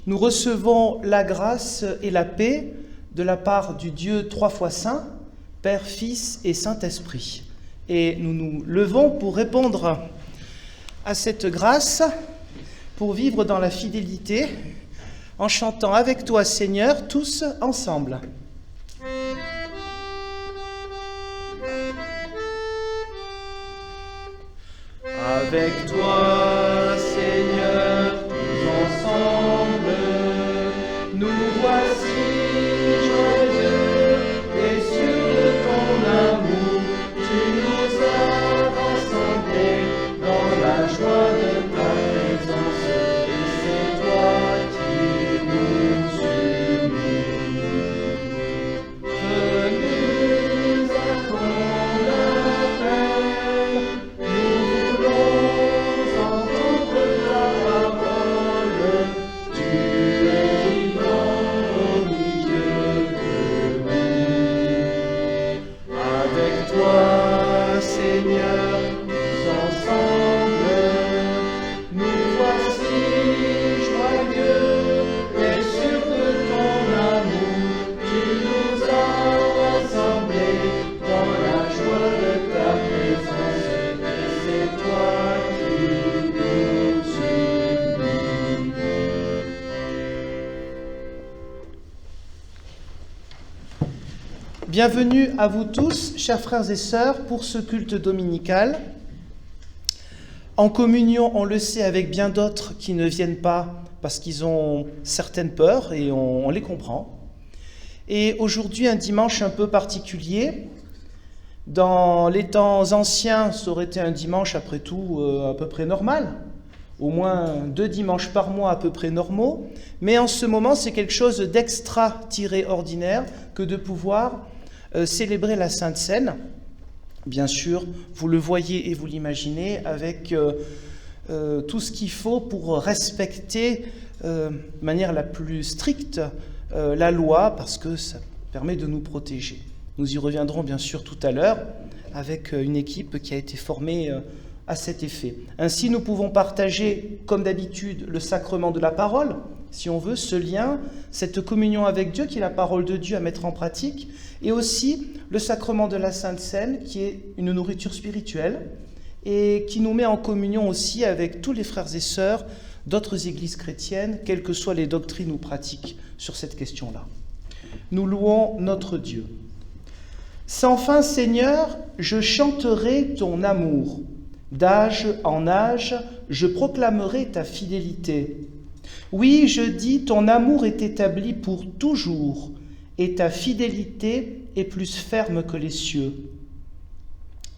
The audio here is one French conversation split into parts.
nous recevons la grâce et la paix de la part du Dieu trois fois saint, Père, Fils et Saint-Esprit. Et nous nous levons pour répondre à cette grâce, pour vivre dans la fidélité, en chantant avec toi, Seigneur, tous ensemble. Avec toi, Seigneur, tous ensemble, nous voici joyeux et sûrs de ton amour. Tu nous as rassemblés dans la joie de ta présence, et c'est toi qui nous unis. Venus à ton appel, nous voulons entendre ta parole. Tu es vivant au milieu de nous. Avec toi, Seigneur, tous ensemble, nous voici joyeux et sûrs de ton amour. Tu nous as rassemblés dans la joie de ta présence, et c'est toi qui nous unis. Bienvenue à vous tous, chers frères et sœurs, pour ce culte dominical. En communion, on le sait, avec bien d'autres qui ne viennent pas parce qu'ils ont certaines peurs, et on les comprend. Et aujourd'hui, un dimanche un peu particulier. Dans les temps anciens, ça aurait été un dimanche, après tout, à peu près normal. Au moins 2 dimanches par mois à peu près normaux. Mais en ce moment, c'est quelque chose d'extra-ordinaire que de pouvoir célébrer la Sainte Seine. Bien sûr, vous le voyez et vous l'imaginez, avec tout ce qu'il faut pour respecter de manière la plus stricte la loi, parce que ça permet de nous protéger. Nous y reviendrons bien sûr tout à l'heure, avec une équipe qui a été formée à cet effet. Ainsi, nous pouvons partager, comme d'habitude, le sacrement de la parole, si on veut, ce lien, cette communion avec Dieu, qui est la parole de Dieu à mettre en pratique, et aussi le sacrement de la Sainte Seine, qui est une nourriture spirituelle, et qui nous met en communion aussi avec tous les frères et sœurs d'autres églises chrétiennes, quelles que soient les doctrines ou pratiques sur cette question-là. Nous louons notre Dieu. Sans fin, Seigneur, je chanterai ton amour. D'âge en âge, je proclamerai ta fidélité. Oui, je dis, ton amour est établi pour toujours, et ta fidélité est plus ferme que les cieux.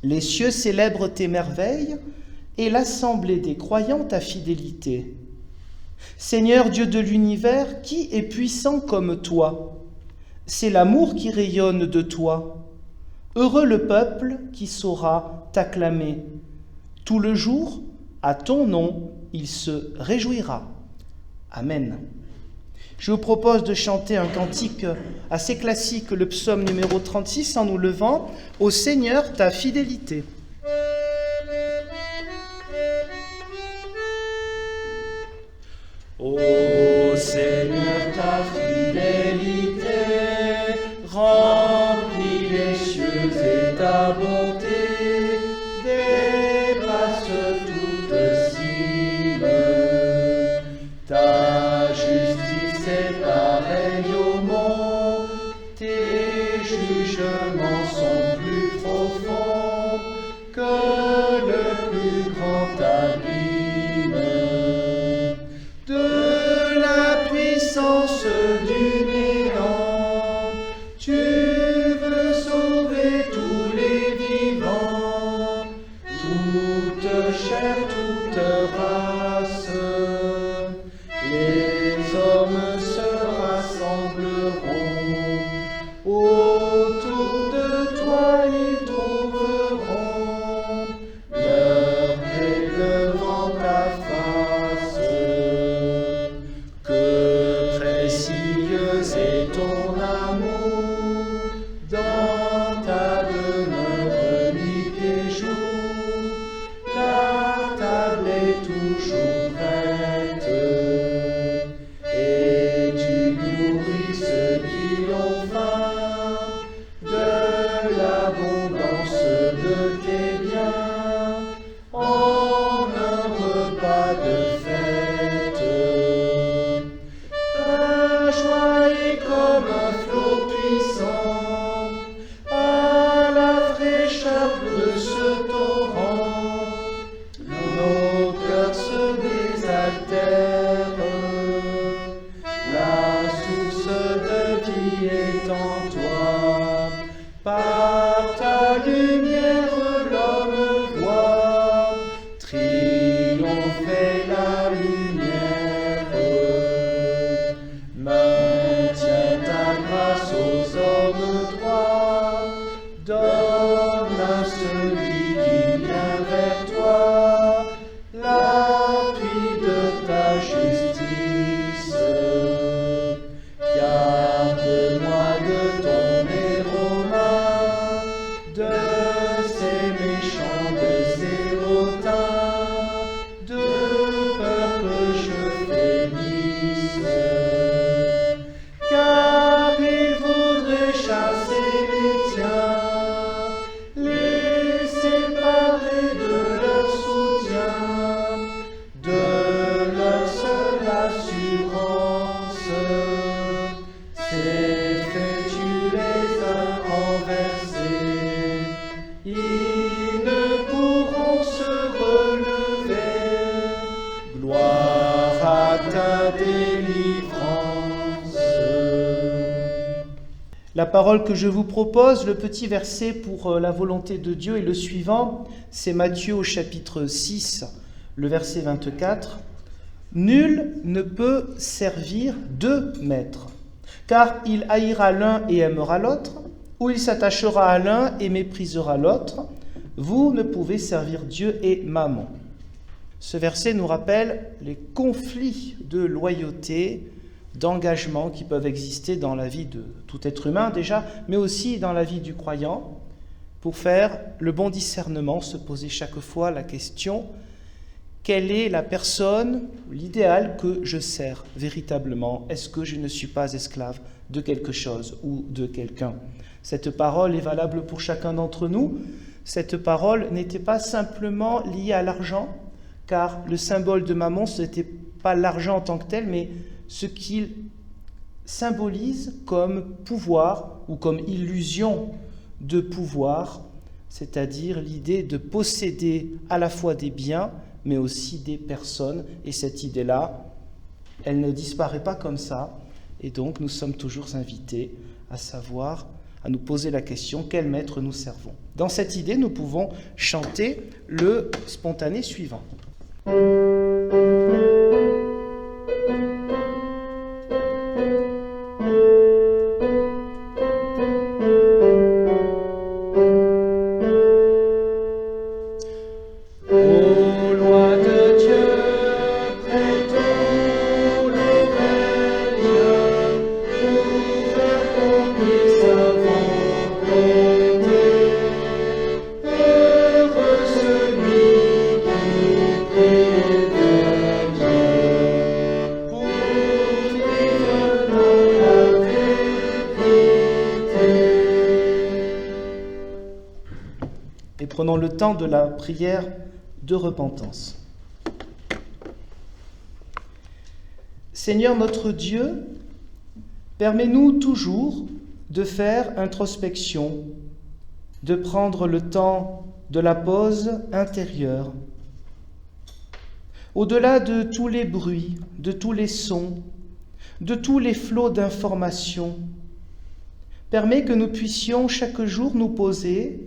Les cieux célèbrent tes merveilles, et l'assemblée des croyants ta fidélité. Seigneur Dieu de l'univers, qui est puissant comme toi? C'est l'amour qui rayonne de toi. Heureux le peuple qui saura t'acclamer. Tout le jour, à ton nom, il se réjouira. Amen. Je vous propose de chanter un cantique assez classique, le psaume numéro 36, en nous levant. Ô Seigneur, ta fidélité. Ô Seigneur, ta fidélité remplit les cieux et ta bonté dépasse toute cime. Ta justice est pareille au monde, tes jugements sont plus profonds que le plus grand abîme. De la puissance du néant, tu veux sauver tous les vivants, toute chair, toute race. Les hommes se rassembleront autour de toi, ils trouveront leur paix devant ta face. Que précieux la délivrance. La parole que je vous propose, le petit verset pour la volonté de Dieu est le suivant, c'est Matthieu au chapitre 6, le verset 24. « Nul ne peut servir deux maîtres, car il haïra l'un et aimera l'autre, ou il s'attachera à l'un et méprisera l'autre. Vous ne pouvez servir Dieu et Mammon. » Ce verset nous rappelle les conflits de loyauté, d'engagement qui peuvent exister dans la vie de tout être humain déjà, mais aussi dans la vie du croyant, pour faire le bon discernement, se poser chaque fois la question: quelle est la personne, l'idéal que je sers véritablement? Est-ce que je ne suis pas esclave de quelque chose ou de quelqu'un? Cette parole est valable pour chacun d'entre nous. Cette parole n'était pas simplement liée à l'argent, car le symbole de Mammon, ce n'était pas l'argent en tant que tel, mais ce qu'il symbolise comme pouvoir ou comme illusion de pouvoir, c'est-à-dire l'idée de posséder à la fois des biens, mais aussi des personnes. Et cette idée-là, elle ne disparaît pas comme ça. Et donc, nous sommes toujours invités à savoir, à nous poser la question, quel maître nous servons. Dans cette idée, nous pouvons chanter le spontané suivant. Prenons le temps de la prière de repentance. Seigneur notre Dieu, permets-nous toujours de faire introspection, de prendre le temps de la pause intérieure. Au-delà de tous les bruits, de tous les sons, de tous les flots d'informations, permets que nous puissions chaque jour nous poser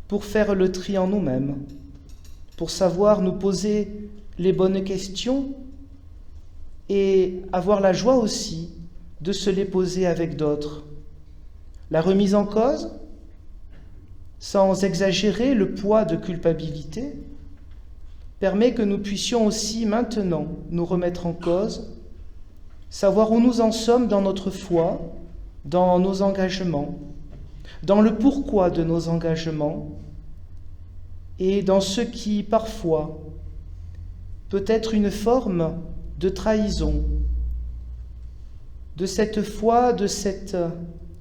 pour faire le tri en nous-mêmes, pour savoir nous poser les bonnes questions et avoir la joie aussi de se les poser avec d'autres. La remise en cause, sans exagérer le poids de culpabilité, permet que nous puissions aussi maintenant nous remettre en cause, savoir où nous en sommes dans notre foi, dans nos engagements, dans le pourquoi de nos engagements et dans ce qui, parfois, peut être une forme de trahison, de cette foi, de cette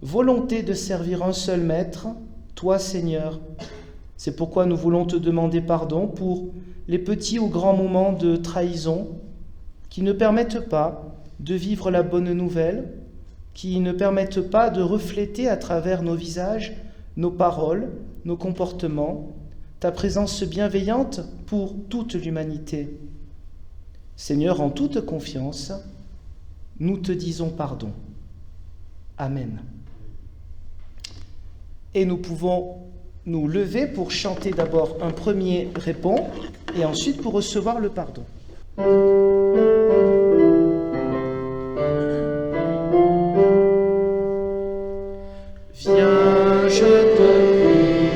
volonté de servir un seul maître, toi, Seigneur. C'est pourquoi nous voulons te demander pardon pour les petits ou grands moments de trahison qui ne permettent pas de vivre la bonne nouvelle, qui ne permettent pas de refléter à travers nos visages, nos paroles, nos comportements, ta présence bienveillante pour toute l'humanité. Seigneur, en toute confiance, nous te disons pardon. Amen. Et nous pouvons nous lever pour chanter d'abord un premier répond et ensuite pour recevoir le pardon. Viens, je te prie,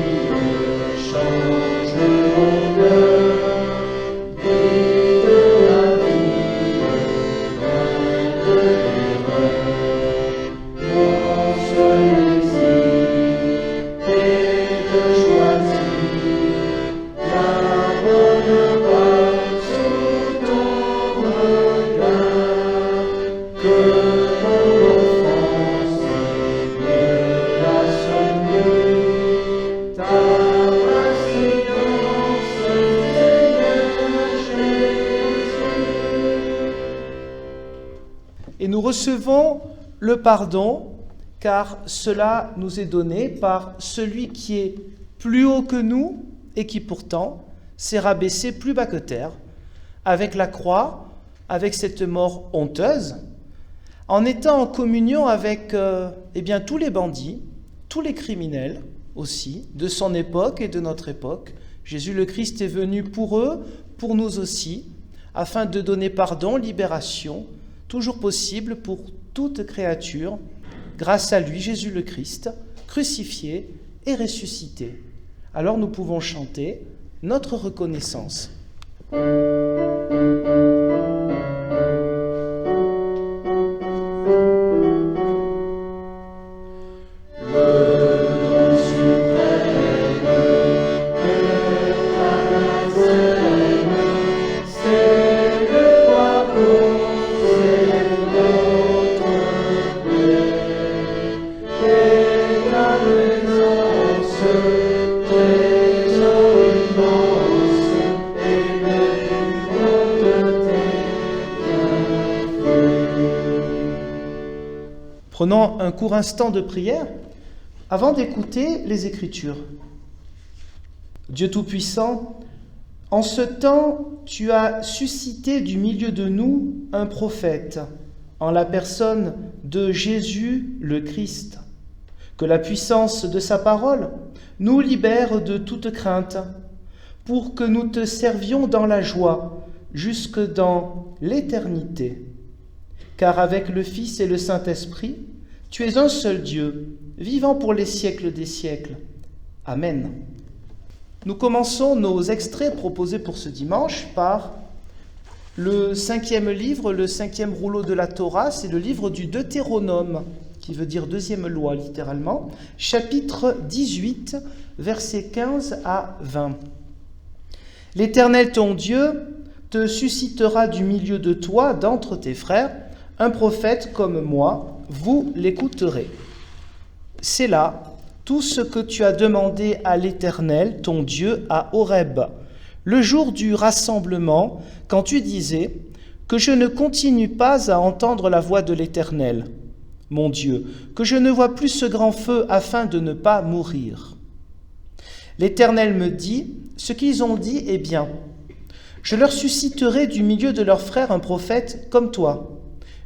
change mon cœur, guide la vie, loin de l'erreur, mon seul désir est de choisir la bonne part sous ton regard, que mon offense et nous recevons le pardon, car cela nous est donné par celui qui est plus haut que nous et qui pourtant s'est rabaissé plus bas que terre, avec la croix avec cette mort honteuse, en étant en communion avec tous les bandits, tous les criminels aussi, de son époque et de notre époque. Jésus le Christ est venu pour eux, pour nous aussi, afin de donner pardon, libération, toujours possible pour toute créature, grâce à lui, Jésus le Christ, crucifié et ressuscité. Alors nous pouvons chanter notre reconnaissance. Prenons un court instant de prière avant d'écouter les Écritures. Dieu Tout-Puissant, en ce temps, tu as suscité du milieu de nous un prophète, en la personne de Jésus le Christ. Que la puissance de sa parole nous libère de toute crainte, pour que nous te servions dans la joie, jusque dans l'éternité. Car avec le Fils et le Saint-Esprit, tu es un seul Dieu, vivant pour les siècles des siècles. Amen. Nous commençons nos extraits proposés pour ce dimanche par le 5e livre, le 5e rouleau de la Torah, c'est le livre du Deutéronome, qui veut dire deuxième loi littéralement, chapitre 18, versets 15 à 20. L'Éternel ton Dieu te suscitera du milieu de toi, d'entre tes frères, un prophète comme moi, vous l'écouterez. C'est là tout ce que tu as demandé à l'Éternel, ton Dieu, à Horeb, le jour du rassemblement, quand tu disais que je ne continue pas à entendre la voix de l'Éternel, mon Dieu, que je ne vois plus ce grand feu afin de ne pas mourir. L'Éternel me dit, ce qu'ils ont dit est bien. Je leur susciterai du milieu de leurs frères un prophète comme toi.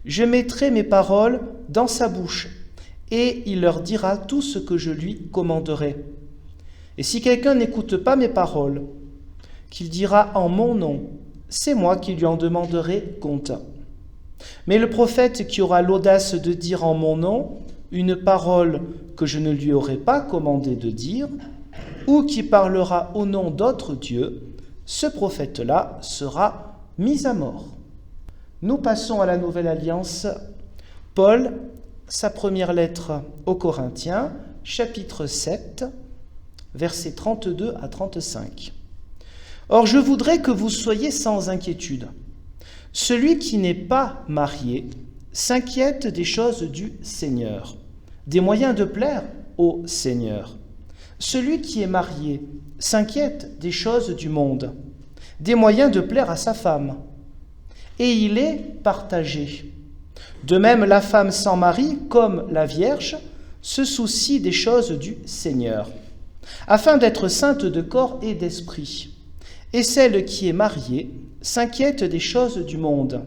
Je mettrai mes paroles dans sa bouche, et il leur dira tout ce que je lui commanderai. Et si quelqu'un n'écoute pas mes paroles, qu'il dira en mon nom, c'est moi qui lui en demanderai compte. Mais le prophète qui aura l'audace de dire en mon nom une parole que je ne lui aurai pas commandé de dire, ou qui parlera au nom d'autres dieux, ce prophète-là sera mis à mort. Nous passons à la Nouvelle Alliance. Paul, sa première lettre aux Corinthiens, chapitre 7, versets 32 à 35. Or, je voudrais que vous soyez sans inquiétude. Celui qui n'est pas marié s'inquiète des choses du Seigneur, des moyens de plaire au Seigneur. Celui qui est marié s'inquiète des choses du monde, des moyens de plaire à sa femme. Et il est partagé. De même, la femme sans mari, comme la Vierge, se soucie des choses du Seigneur, afin d'être sainte de corps et d'esprit. Et celle qui est mariée s'inquiète des choses du monde,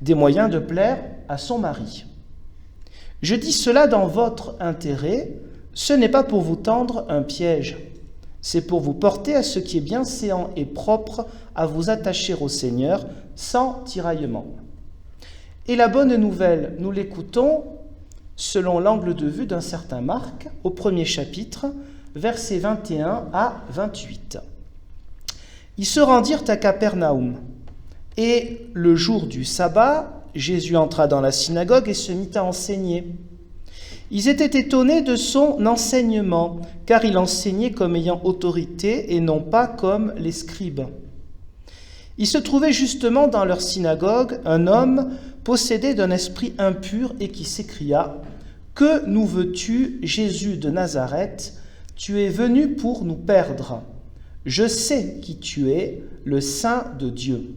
des moyens de plaire à son mari. Je dis cela dans votre intérêt, ce n'est pas pour vous tendre un piège, c'est pour vous porter à ce qui est bienséant et propre, à vous attacher au Seigneur sans tiraillement. Et la bonne nouvelle, nous l'écoutons selon l'angle de vue d'un certain Marc, au 1er chapitre, versets 21 à 28. Ils se rendirent à Capernaum, et le jour du sabbat, Jésus entra dans la synagogue et se mit à enseigner. Ils étaient étonnés de son enseignement, car il enseignait comme ayant autorité et non pas comme les scribes. Il se trouvait justement dans leur synagogue un homme possédé d'un esprit impur et qui s'écria « Que nous veux-tu, Jésus de Nazareth? Tu es venu pour nous perdre. Je sais qui tu es, le Saint de Dieu. »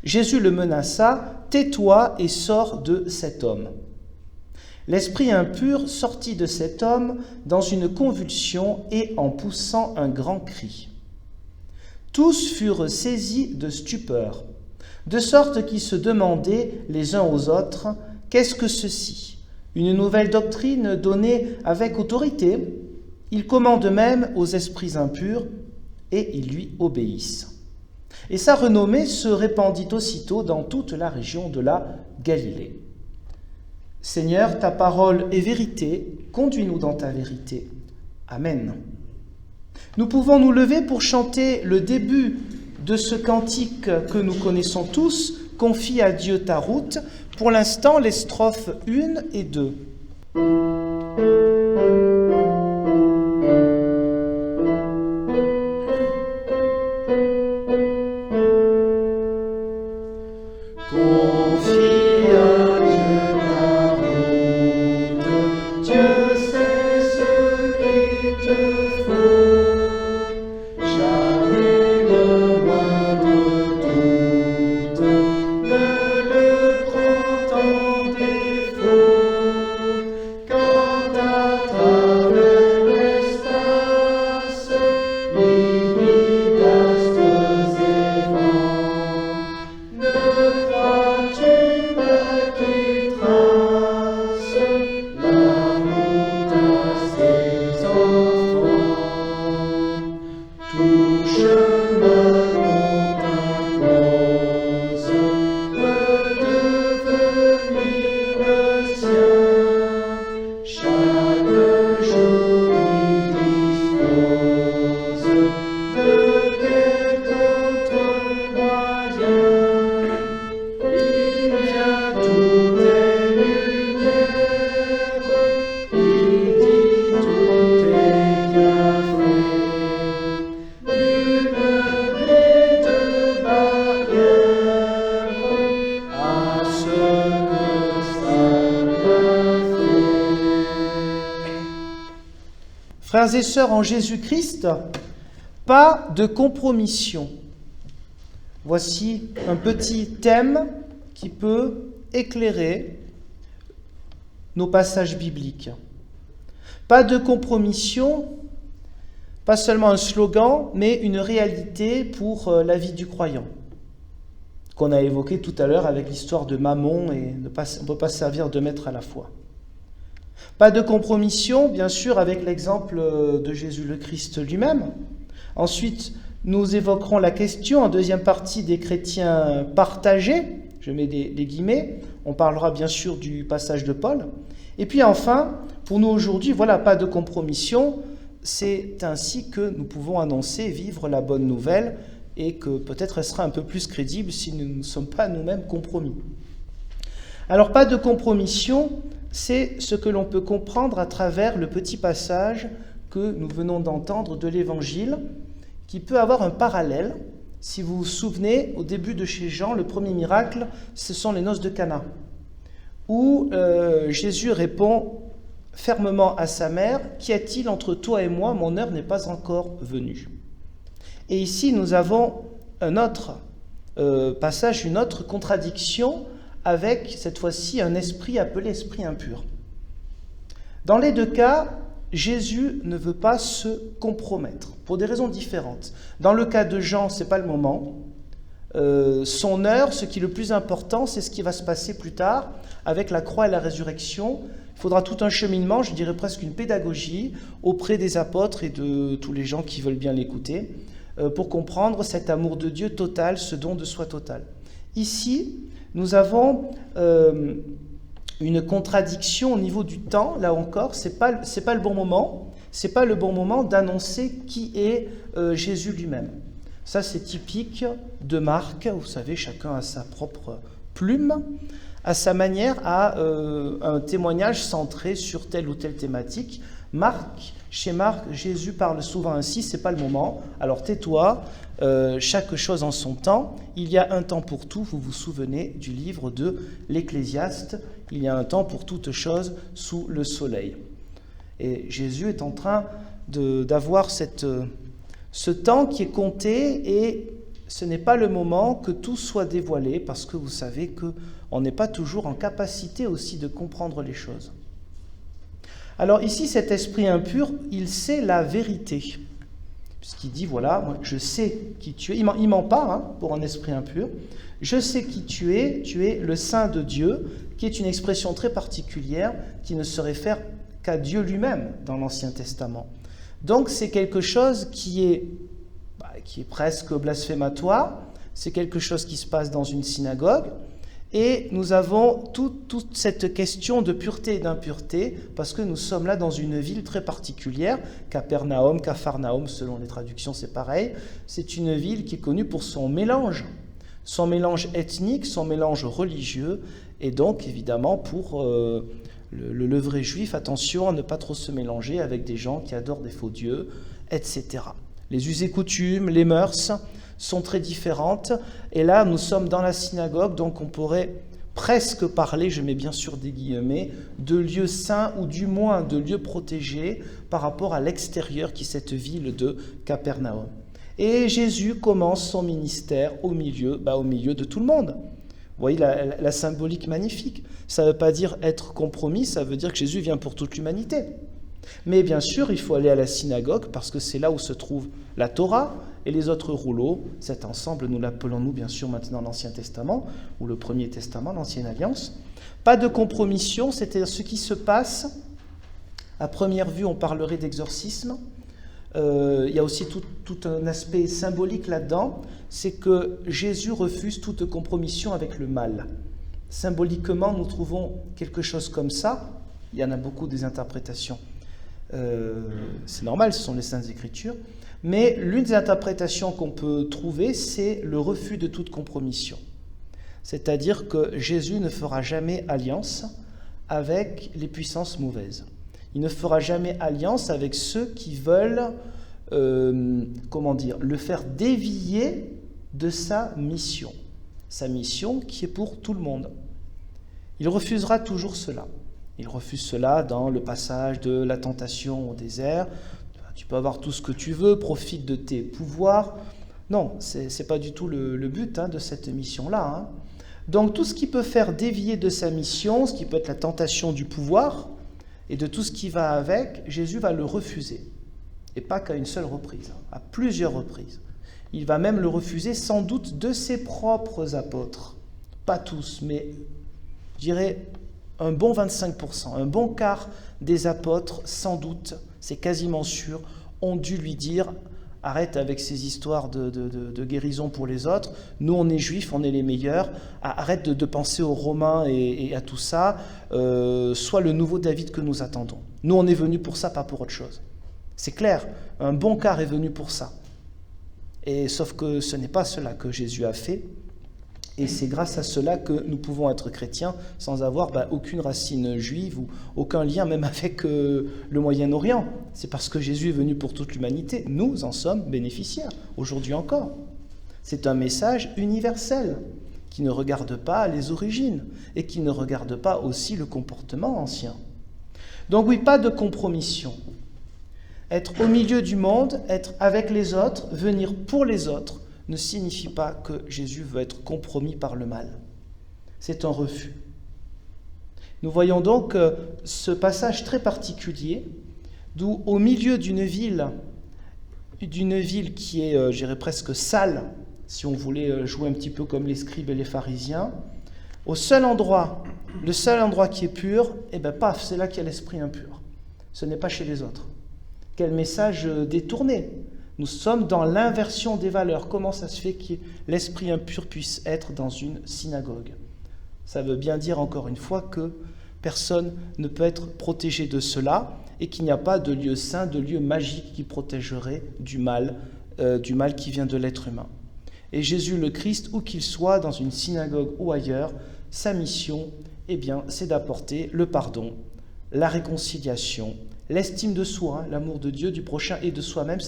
Jésus le menaça « Tais-toi et sors de cet homme. » L'esprit impur sortit de cet homme dans une convulsion et en poussant un grand cri. Tous furent saisis de stupeur, de sorte qu'ils se demandaient les uns aux autres, « Qu'est-ce que ceci ? Une nouvelle doctrine donnée avec autorité ? Il commande même aux esprits impurs, et ils lui obéissent. » Et sa renommée se répandit aussitôt dans toute la région de la Galilée. Seigneur, ta parole est vérité, conduis-nous dans ta vérité. Amen. Nous pouvons nous lever pour chanter le début de ce cantique que nous connaissons tous, « Confie à Dieu ta route », pour l'instant les strophes 1 et 2. Frères et sœurs en Jésus-Christ, pas de compromission. Voici un petit thème qui peut éclairer nos passages bibliques. Pas de compromission, pas seulement un slogan, mais une réalité pour la vie du croyant, qu'on a évoqué tout à l'heure avec l'histoire de Mammon et on ne peut pas servir de maître à la fois. Pas de compromission, bien sûr, avec l'exemple de Jésus le Christ lui-même. Ensuite, nous évoquerons la question en deuxième partie des chrétiens partagés, je mets des guillemets, on parlera bien sûr du passage de Paul. Et puis enfin, pour nous aujourd'hui, voilà, pas de compromission, c'est ainsi que nous pouvons annoncer, vivre la bonne nouvelle, et que peut-être elle sera un peu plus crédible si nous ne sommes pas nous-mêmes compromis. Alors, pas de compromission, c'est ce que l'on peut comprendre à travers le petit passage que nous venons d'entendre de l'Évangile, qui peut avoir un parallèle. Si vous vous souvenez, au début de chez Jean, le premier miracle, ce sont les noces de Cana, où Jésus répond fermement à sa mère, « Qu'y a-t-il entre toi et moi? Mon heure n'est pas encore venue. » Et ici, nous avons un autre passage, une autre contradiction, avec cette fois-ci un esprit appelé esprit impur. Dans les deux cas, Jésus ne veut pas se compromettre, pour des raisons différentes. Dans le cas de Jean, ce n'est pas le moment. Son heure, ce qui est le plus important, c'est ce qui va se passer plus tard, avec la croix et la résurrection. Il faudra tout un cheminement, je dirais presque une pédagogie, auprès des apôtres et de tous les gens qui veulent bien l'écouter, pour comprendre cet amour de Dieu total, ce don de soi total. Ici, nous avons une contradiction au niveau du temps, là encore, c'est pas le bon moment, c'est pas le bon moment d'annoncer qui est Jésus lui-même. Ça, c'est typique de Marc, vous savez, chacun a sa propre plume, à sa manière, a un témoignage centré sur telle ou telle thématique. Chez Marc, Jésus parle souvent ainsi, c'est pas le moment, alors tais-toi, chaque chose en son temps, il y a un temps pour tout, vous vous souvenez du livre de l'Ecclésiaste, il y a un temps pour toute chose sous le soleil. Et Jésus est en train d'avoir ce temps qui est compté et ce n'est pas le moment que tout soit dévoilé parce que vous savez qu'on n'est pas toujours en capacité aussi de comprendre les choses. Alors ici, cet esprit impur, il sait la vérité. Puisqu'il dit, voilà, moi, je sais qui tu es. Il ment pas, hein, pour un esprit impur. Je sais qui tu es le Saint de Dieu, qui est une expression très particulière qui ne se réfère qu'à Dieu lui-même dans l'Ancien Testament. Donc c'est quelque chose qui est presque blasphématoire, c'est quelque chose qui se passe dans une synagogue, et nous avons toute cette question de pureté et d'impureté, parce que nous sommes là dans une ville très particulière, Capernaum, Capharnaüm, selon les traductions c'est pareil, c'est une ville qui est connue pour son mélange ethnique, son mélange religieux, et donc évidemment pour le vrai juif, attention à ne pas trop se mélanger avec des gens qui adorent des faux dieux, etc. Les us et coutumes, les mœurs sont très différentes. Et là, nous sommes dans la synagogue, donc on pourrait presque parler, je mets bien sûr des guillemets, de lieux saints ou du moins de lieux protégés par rapport à l'extérieur qui est cette ville de Capernaum. Et Jésus commence son ministère au milieu de tout le monde. Vous voyez la symbolique magnifique. Ça ne veut pas dire être compromis, ça veut dire que Jésus vient pour toute l'humanité. Mais bien sûr, il faut aller à la synagogue parce que c'est là où se trouve la Torah et les autres rouleaux. Cet ensemble, nous l'appelons bien sûr maintenant l'Ancien Testament ou le Premier Testament, l'Ancienne Alliance. Pas de compromission, c'est-à-dire ce qui se passe. À première vue, on parlerait d'exorcisme. Il y a aussi tout un aspect symbolique là-dedans, c'est que Jésus refuse toute compromission avec le mal. Symboliquement, nous trouvons quelque chose comme ça. Il y en a beaucoup des interprétations. C'est normal, ce sont les Saintes Écritures. Mais l'une des interprétations qu'on peut trouver, c'est le refus de toute compromission. C'est-à-dire que Jésus ne fera jamais alliance avec les puissances mauvaises. Il ne fera jamais alliance avec ceux qui veulent, le faire dévier de sa mission qui est pour tout le monde. Il refusera toujours cela. Il refuse cela dans le passage de la tentation au désert. Tu peux avoir tout ce que tu veux, profite de tes pouvoirs. Non, ce n'est pas du tout le but de cette mission-là. Donc tout ce qui peut faire dévier de sa mission, ce qui peut être la tentation du pouvoir, et de tout ce qui va avec, Jésus va le refuser. Et pas qu'à une seule reprise, à plusieurs reprises. Il va même le refuser sans doute de ses propres apôtres. Pas tous, mais je dirais un bon 25%, un bon quart des apôtres, sans doute, c'est quasiment sûr, ont dû lui dire « Arrête avec ces histoires de guérison pour les autres, nous on est juifs, on est les meilleurs, arrête de penser aux Romains et à tout ça, sois le nouveau David que nous attendons. Nous on est venus pour ça, pas pour autre chose. » C'est clair, un bon quart est venu pour ça. Et sauf que ce n'est pas cela que Jésus a fait, et c'est grâce à cela que nous pouvons être chrétiens sans avoir aucune racine juive ou aucun lien même avec le Moyen-Orient. C'est parce que Jésus est venu pour toute l'humanité. Nous en sommes bénéficiaires, aujourd'hui encore. C'est un message universel qui ne regarde pas les origines et qui ne regarde pas aussi le comportement ancien. Donc oui, pas de compromission. Être au milieu du monde, être avec les autres, venir pour les autres, ne signifie pas que Jésus veut être compromis par le mal. C'est un refus. Nous voyons donc ce passage très particulier, d'où au milieu d'une ville qui est, je dirais presque sale, si on voulait jouer un petit peu comme les scribes et les pharisiens, le seul endroit qui est pur, paf, c'est là qu'il y a l'esprit impur. Ce n'est pas chez les autres. Quel message détourné! Nous sommes dans l'inversion des valeurs. Comment ça se fait que l'esprit impur puisse être dans une synagogue? Ça veut bien dire, encore une fois, que personne ne peut être protégé de cela et qu'il n'y a pas de lieu saint, de lieu magique qui protégerait du mal qui vient de l'être humain. Et Jésus le Christ, où qu'il soit, dans une synagogue ou ailleurs, sa mission, c'est d'apporter le pardon, la réconciliation, l'estime de soi, l'amour de Dieu, du prochain et de soi-même.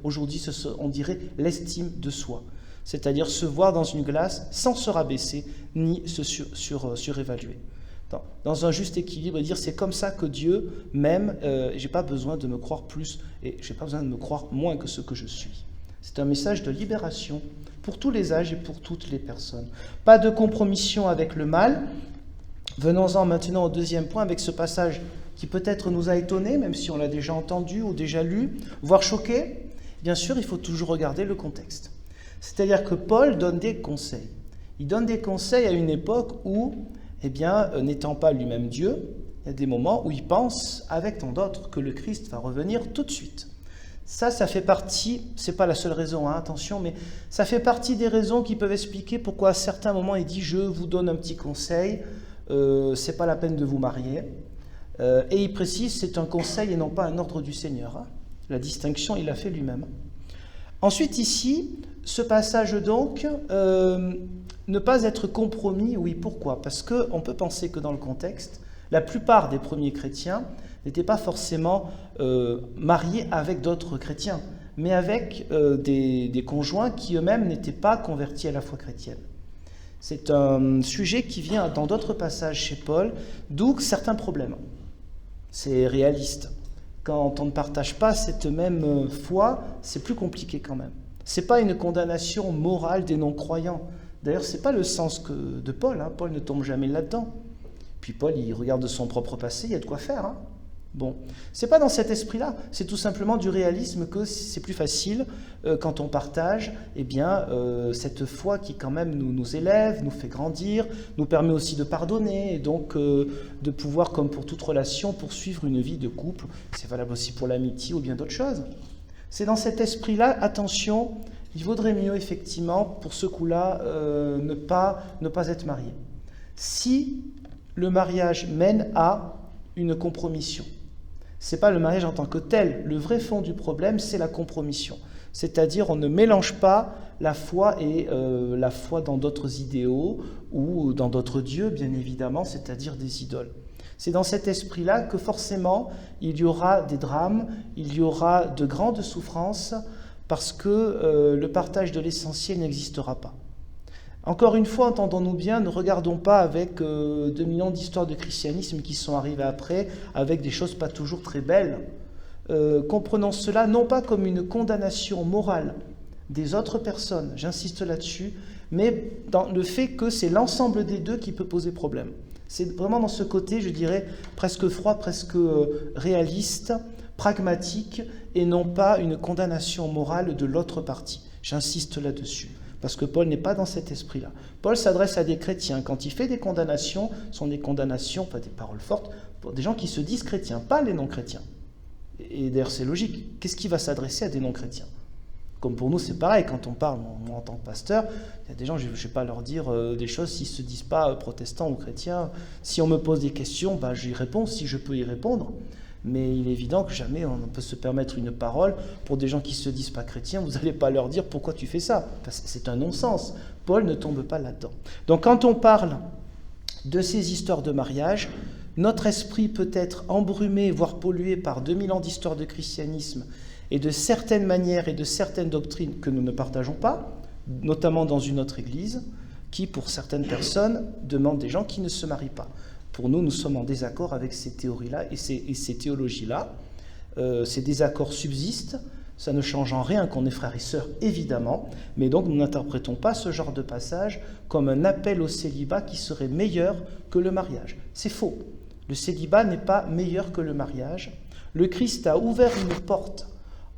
Aujourd'hui, on dirait l'estime de soi. C'est-à-dire se voir dans une glace sans se rabaisser ni se surévaluer. Dans un juste équilibre et dire c'est comme ça que Dieu m'aime, j'ai pas besoin de me croire plus et j'ai pas besoin de me croire moins que ce que je suis. C'est un message de libération pour tous les âges et pour toutes les personnes. Pas de compromission avec le mal. Venons-en maintenant au deuxième point avec ce passage qui peut-être nous a étonnés, même si on l'a déjà entendu ou déjà lu, voire choqué. Bien sûr, il faut toujours regarder le contexte. C'est-à-dire que Paul donne des conseils. Il donne des conseils à une époque où, n'étant pas lui-même Dieu, il y a des moments où il pense, avec tant d'autres, que le Christ va revenir tout de suite. Ça fait partie, c'est pas la seule raison, attention, mais ça fait partie des raisons qui peuvent expliquer pourquoi à certains moments il dit « je vous donne un petit conseil, c'est pas la peine de vous marier ». Et il précise, c'est un conseil et non pas un ordre du Seigneur. La distinction, il l'a fait lui-même. Ensuite, ici, ce passage donc, ne pas être compromis, oui, pourquoi ? Parce qu'on peut penser que dans le contexte, la plupart des premiers chrétiens n'étaient pas forcément mariés avec d'autres chrétiens, mais avec des conjoints qui eux-mêmes n'étaient pas convertis à la foi chrétienne. C'est un sujet qui vient dans d'autres passages chez Paul, d'où certains problèmes. C'est réaliste. Quand on ne partage pas cette même foi, c'est plus compliqué quand même. Ce n'est pas une condamnation morale des non-croyants. D'ailleurs, ce n'est pas le sens de Paul. Paul ne tombe jamais là-dedans. Puis Paul, il regarde son propre passé, il y a de quoi faire. Bon, c'est pas dans cet esprit-là, c'est tout simplement du réalisme que c'est plus facile quand on partage cette foi qui quand même nous élève, nous fait grandir, nous permet aussi de pardonner et donc de pouvoir, comme pour toute relation, poursuivre une vie de couple. C'est valable aussi pour l'amitié ou bien d'autres choses. C'est dans cet esprit-là, attention, il vaudrait mieux effectivement pour ce coup-là ne pas être marié. Si le mariage mène à une compromission. Ce n'est pas le mariage en tant que tel. Le vrai fond du problème, c'est la compromission. C'est-à-dire, on ne mélange pas la foi et la foi dans d'autres idéaux ou dans d'autres dieux, bien évidemment, c'est-à-dire des idoles. C'est dans cet esprit-là que forcément, il y aura des drames, il y aura de grandes souffrances, parce que le partage de l'essentiel n'existera pas. Encore une fois, entendons-nous bien, ne regardons pas avec 2000 ans d'histoire de christianisme qui sont arrivés après, avec des choses pas toujours très belles. Comprenons cela non pas comme une condamnation morale des autres personnes, j'insiste là-dessus, mais dans le fait que c'est l'ensemble des deux qui peut poser problème. C'est vraiment dans ce côté, je dirais, presque froid, presque réaliste, pragmatique, et non pas une condamnation morale de l'autre partie. J'insiste là-dessus. Parce que Paul n'est pas dans cet esprit-là. Paul s'adresse à des chrétiens. Quand il fait des condamnations, ce sont des condamnations, pas des paroles fortes, pour des gens qui se disent chrétiens, pas les non-chrétiens. Et d'ailleurs, c'est logique. Qu'est-ce qui va s'adresser à des non-chrétiens ? Comme pour nous, c'est pareil. Quand on parle, moi en tant que pasteur, il y a des gens, je ne vais pas leur dire des choses s'ils ne se disent pas protestants ou chrétiens. Si on me pose des questions, j'y réponds si je peux y répondre. Mais il est évident que jamais on ne peut se permettre une parole pour des gens qui ne se disent pas chrétiens. Vous n'allez pas leur dire pourquoi tu fais ça. C'est un non-sens. Paul ne tombe pas là-dedans. Donc quand on parle de ces histoires de mariage, notre esprit peut être embrumé, voire pollué par 2000 ans d'histoire de christianisme et de certaines manières et de certaines doctrines que nous ne partageons pas, notamment dans une autre église, qui pour certaines personnes demandent des gens qui ne se marient pas. Pour nous, nous sommes en désaccord avec ces théories-là et ces théologies-là. Ces désaccords subsistent, ça ne change en rien qu'on est frères et sœurs, évidemment, mais donc nous n'interprétons pas ce genre de passage comme un appel au célibat qui serait meilleur que le mariage. C'est faux. Le célibat n'est pas meilleur que le mariage. Le Christ a ouvert une porte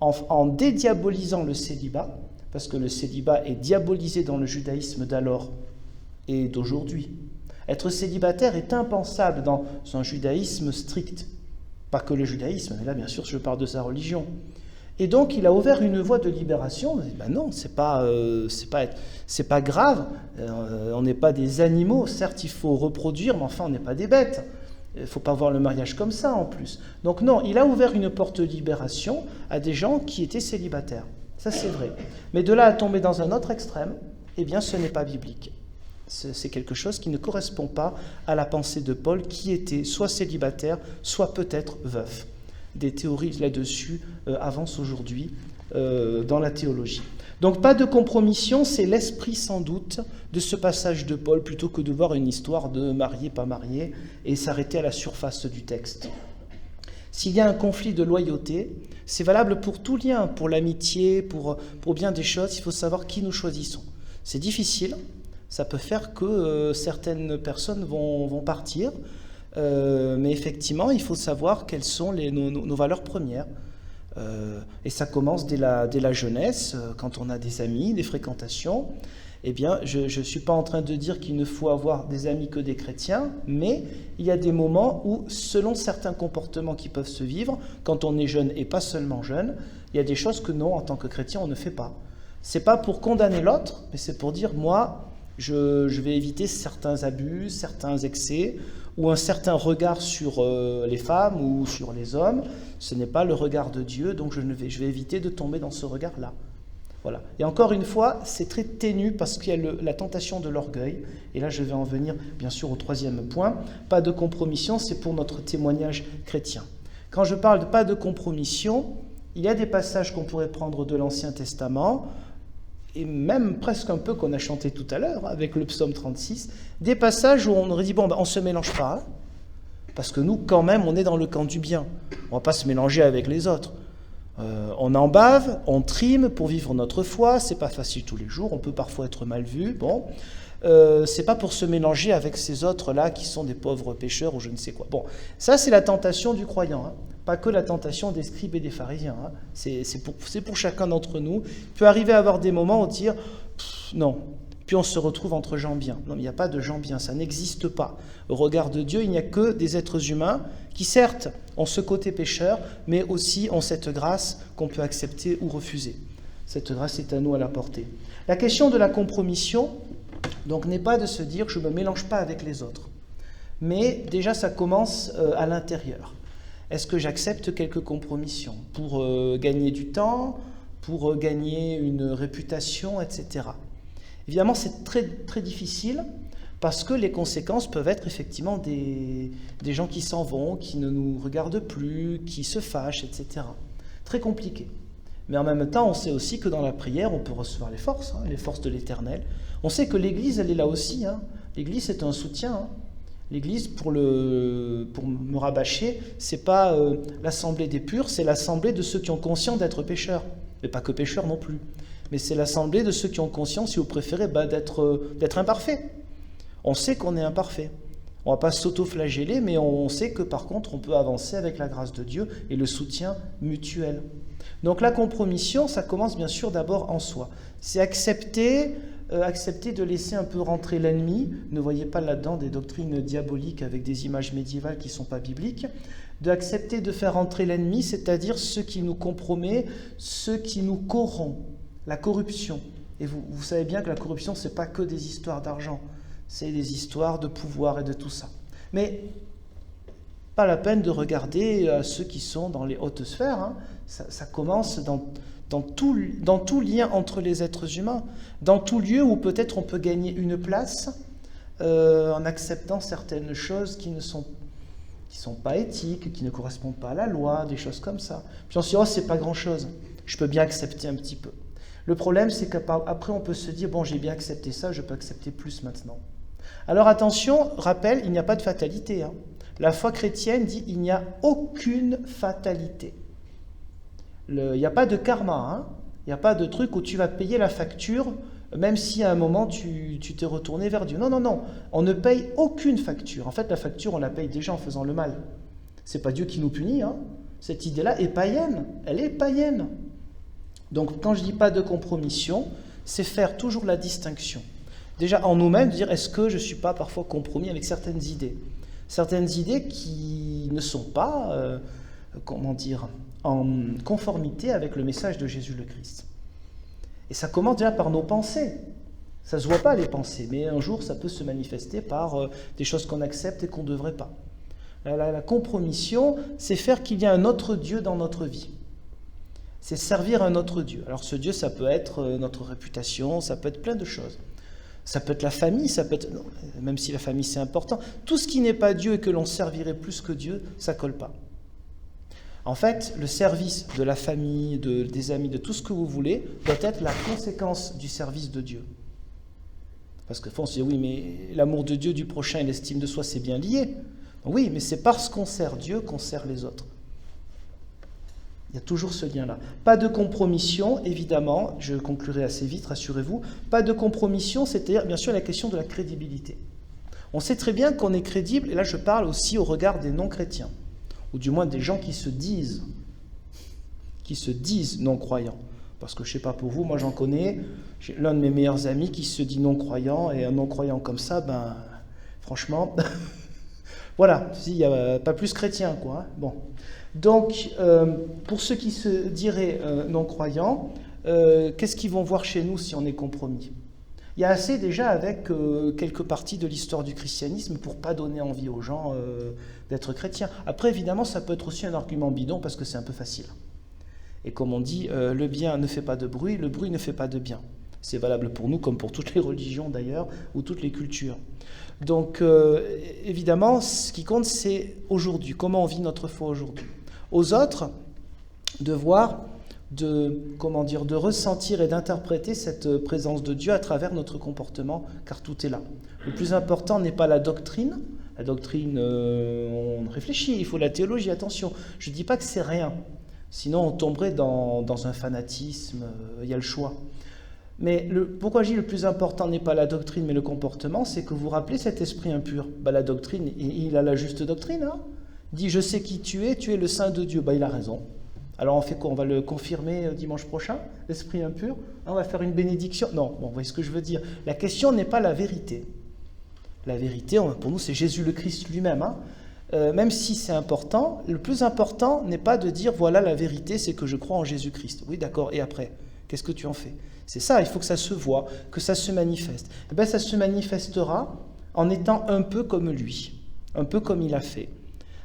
en dédiabolisant le célibat, parce que le célibat est diabolisé dans le judaïsme d'alors et d'aujourd'hui. Être célibataire est impensable dans un judaïsme strict. Pas que le judaïsme, mais là, bien sûr, je parle de sa religion. Et donc, il a ouvert une voie de libération. Non, c'est pas grave. On n'est pas des animaux. Certes, il faut reproduire, mais enfin, on n'est pas des bêtes. Il ne faut pas voir le mariage comme ça, en plus. Donc non, il a ouvert une porte de libération à des gens qui étaient célibataires. Ça, c'est vrai. Mais de là à tomber dans un autre extrême, eh bien, ce n'est pas biblique. C'est quelque chose qui ne correspond pas à la pensée de Paul, qui était soit célibataire, soit peut-être veuf. Des théories là-dessus avancent aujourd'hui dans la théologie. Donc pas de compromission, c'est l'esprit sans doute de ce passage de Paul, plutôt que de voir une histoire de marié, pas marié, et s'arrêter à la surface du texte. S'il y a un conflit de loyauté, c'est valable pour tout lien, pour l'amitié, pour bien des choses, il faut savoir qui nous choisissons. C'est difficile. Ça peut faire que certaines personnes vont partir, mais effectivement, il faut savoir quelles sont nos valeurs premières. Et ça commence dès la jeunesse, quand on a des amis, des fréquentations. Eh bien, je ne suis pas en train de dire qu'il ne faut avoir des amis que des chrétiens, mais il y a des moments où, selon certains comportements qui peuvent se vivre, quand on est jeune et pas seulement jeune, il y a des choses que non, en tant que chrétien, on ne fait pas. Ce n'est pas pour condamner l'autre, mais c'est pour dire, moi, je vais éviter certains abus, certains excès, ou un certain regard sur les femmes ou sur les hommes. Ce n'est pas le regard de Dieu, donc je vais éviter de tomber dans ce regard-là. Voilà. Et encore une fois, c'est très ténu parce qu'il y a la tentation de l'orgueil. Et là, je vais en venir bien sûr au troisième point. Pas de compromission, c'est pour notre témoignage chrétien. Quand je parle de pas de compromission, il y a des passages qu'on pourrait prendre de l'Ancien Testament, et même presque un peu qu'on a chanté tout à l'heure avec le psaume 36, des passages où on aurait dit, bon, on ne se mélange pas, hein, parce que nous, quand même, on est dans le camp du bien. On ne va pas se mélanger avec les autres. On en bave, on trime pour vivre notre foi, c'est pas facile tous les jours, on peut parfois être mal vu, bon. C'est pas pour se mélanger avec ces autres-là qui sont des pauvres pécheurs ou je ne sais quoi. Bon, ça c'est la tentation du croyant, hein. Pas que la tentation des scribes et des pharisiens, hein. C'est pour chacun d'entre nous. Il peut arriver à avoir des moments où on dit non, puis on se retrouve entre gens bien. Non, mais il n'y a pas de gens bien, ça n'existe pas. Au regard de Dieu, il n'y a que des êtres humains qui certes ont ce côté pécheur, mais aussi ont cette grâce qu'on peut accepter ou refuser. Cette grâce est à nous à la porter. La question de la compromission, donc, n'est pas de se dire je ne me mélange pas avec les autres. Mais déjà, ça commence à l'intérieur. Est-ce que j'accepte quelques compromissions pour gagner du temps, pour gagner une réputation, etc. Évidemment, c'est très, très difficile parce que les conséquences peuvent être effectivement des gens qui s'en vont, qui ne nous regardent plus, qui se fâchent, etc. Très compliqué. Mais en même temps, on sait aussi que dans la prière, on peut recevoir les forces de l'Éternel. On sait que l'Église, elle est là aussi. Hein. L'Église, c'est un soutien. Hein. L'Église, pour me rabâcher, c'est pas l'assemblée des purs, c'est l'assemblée de ceux qui ont conscience d'être pécheurs. Mais pas que pécheurs non plus. Mais c'est l'assemblée de ceux qui ont conscience, si vous préférez, d'être imparfaits. On sait qu'on est imparfait. On ne va pas s'auto-flageller, mais on sait que par contre, on peut avancer avec la grâce de Dieu et le soutien mutuel. Donc la compromission, ça commence bien sûr d'abord en soi. C'est accepter de laisser un peu rentrer l'ennemi. Ne voyez pas là-dedans des doctrines diaboliques avec des images médiévales qui ne sont pas bibliques. D'accepter de faire rentrer l'ennemi, c'est-à-dire ce qui nous compromet, ce qui nous corrompt, la corruption. Et vous savez bien que la corruption, ce n'est pas que des histoires d'argent, c'est des histoires de pouvoir et de tout ça. Mais pas la peine de regarder ceux qui sont dans les hautes sphères. Hein. Ça commence dans tout lien entre les êtres humains, dans tout lieu où peut-être on peut gagner une place en acceptant certaines choses qui ne sont pas éthiques, qui ne correspondent pas à la loi, des choses comme ça. Puis on se dit, oh, c'est pas grand-chose, je peux bien accepter un petit peu. Le problème, c'est qu'après, on peut se dire, bon, j'ai bien accepté ça, je peux accepter plus maintenant. Alors attention, rappel, il n'y a pas de fatalité. Hein. La foi chrétienne dit, il n'y a aucune fatalité. Il n'y a pas de karma, hein. Il n'y a pas de truc où tu vas payer la facture, même si à un moment tu t'es retourné vers Dieu. Non, non, non, on ne paye aucune facture. En fait, la facture, on la paye déjà en faisant le mal. Ce n'est pas Dieu qui nous punit, hein. Cette idée-là est païenne, elle est païenne. Donc, quand je dis pas de compromission, c'est faire toujours la distinction. Déjà, en nous-mêmes, dire, est-ce que je ne suis pas parfois compromis avec certaines idées qui ne sont pas, en conformité avec le message de Jésus le Christ. Et ça commence déjà par nos pensées. Ça ne se voit pas, les pensées, mais un jour, ça peut se manifester par des choses qu'on accepte et qu'on ne devrait pas. La compromission, c'est faire qu'il y ait un autre Dieu dans notre vie. C'est servir un autre Dieu. Alors ce Dieu, ça peut être notre réputation, ça peut être plein de choses. Ça peut être la famille, ça peut être... Non, même si la famille, c'est important. Tout ce qui n'est pas Dieu et que l'on servirait plus que Dieu, ça ne colle pas. En fait, le service de la famille, des amis, de tout ce que vous voulez, doit être la conséquence du service de Dieu. Parce que on se dit, oui, mais l'amour de Dieu, du prochain et l'estime de soi, c'est bien lié. Oui, mais c'est parce qu'on sert Dieu qu'on sert les autres. Il y a toujours ce lien-là. Pas de compromission, évidemment, je conclurai assez vite, rassurez-vous. Pas de compromission, c'est-à-dire, bien sûr, la question de la crédibilité. On sait très bien qu'on est crédible, et là je parle aussi au regard des non-chrétiens, ou du moins des gens qui se disent qui se disent non-croyants. Parce que je ne sais pas pour vous, moi j'en connais, j'ai l'un de mes meilleurs amis qui se dit non-croyant, et un non-croyant comme ça, ben franchement, voilà, il n'y a pas plus chrétien, quoi. Hein. Bon. Donc, pour ceux qui se diraient non-croyants, qu'est-ce qu'ils vont voir chez nous si on est compromis? Il y a assez déjà avec quelques parties de l'histoire du christianisme pour ne pas donner envie aux gens d'être chrétiens. Après, évidemment, ça peut être aussi un argument bidon parce que c'est un peu facile. Et comme on dit, le bien ne fait pas de bruit, le bruit ne fait pas de bien. C'est valable pour nous comme pour toutes les religions d'ailleurs, ou toutes les cultures. Donc, évidemment, ce qui compte, c'est aujourd'hui, comment on vit notre foi aujourd'hui. Aux autres, de voir, de ressentir et d'interpréter cette présence de Dieu à travers notre comportement, car tout est là. Le plus important n'est pas la doctrine. La doctrine, on réfléchit, il faut la théologie, attention. Je ne dis pas que c'est rien. Sinon, on tomberait dans un fanatisme, il y a le choix. Mais pourquoi je dis le plus important n'est pas la doctrine, mais le comportement, c'est que vous vous rappelez cet esprit impur. La doctrine, il a la juste doctrine. Hein, il dit, je sais qui tu es le Saint de Dieu. Il a raison. Alors on fait quoi? On va le confirmer dimanche prochain, l'esprit impur. On va faire une bénédiction. Non, vous voyez ce que je veux dire. La question n'est pas la vérité. La vérité, pour nous, c'est Jésus le Christ lui-même. Hein. Même si c'est important, le plus important n'est pas de dire voilà la vérité, c'est que je crois en Jésus-Christ. Oui, d'accord, et après, qu'est-ce que tu en fais? C'est ça, il faut que ça se voie, que ça se manifeste. Et bien, ça se manifestera en étant un peu comme lui, un peu comme il a fait,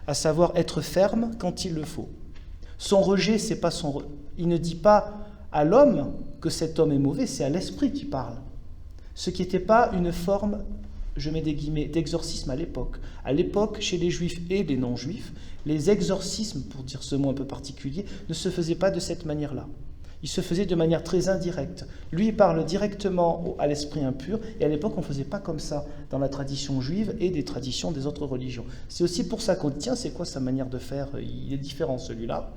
à savoir être ferme quand il le faut. Son rejet, c'est pas son. Il ne dit pas à l'homme que cet homme est mauvais, c'est à l'esprit qui parle. Ce qui n'était pas une forme, je mets des guillemets, d'exorcisme à l'époque. À l'époque, chez les juifs et les non-juifs, les exorcismes, pour dire ce mot un peu particulier, ne se faisaient pas de cette manière-là. Ils se faisaient de manière très indirecte. Lui, il parle directement à l'esprit impur, et à l'époque, on ne faisait pas comme ça dans la tradition juive et des traditions des autres religions. C'est aussi pour ça qu'on dit, tiens, c'est quoi sa manière de faire? Il est différent, celui-là.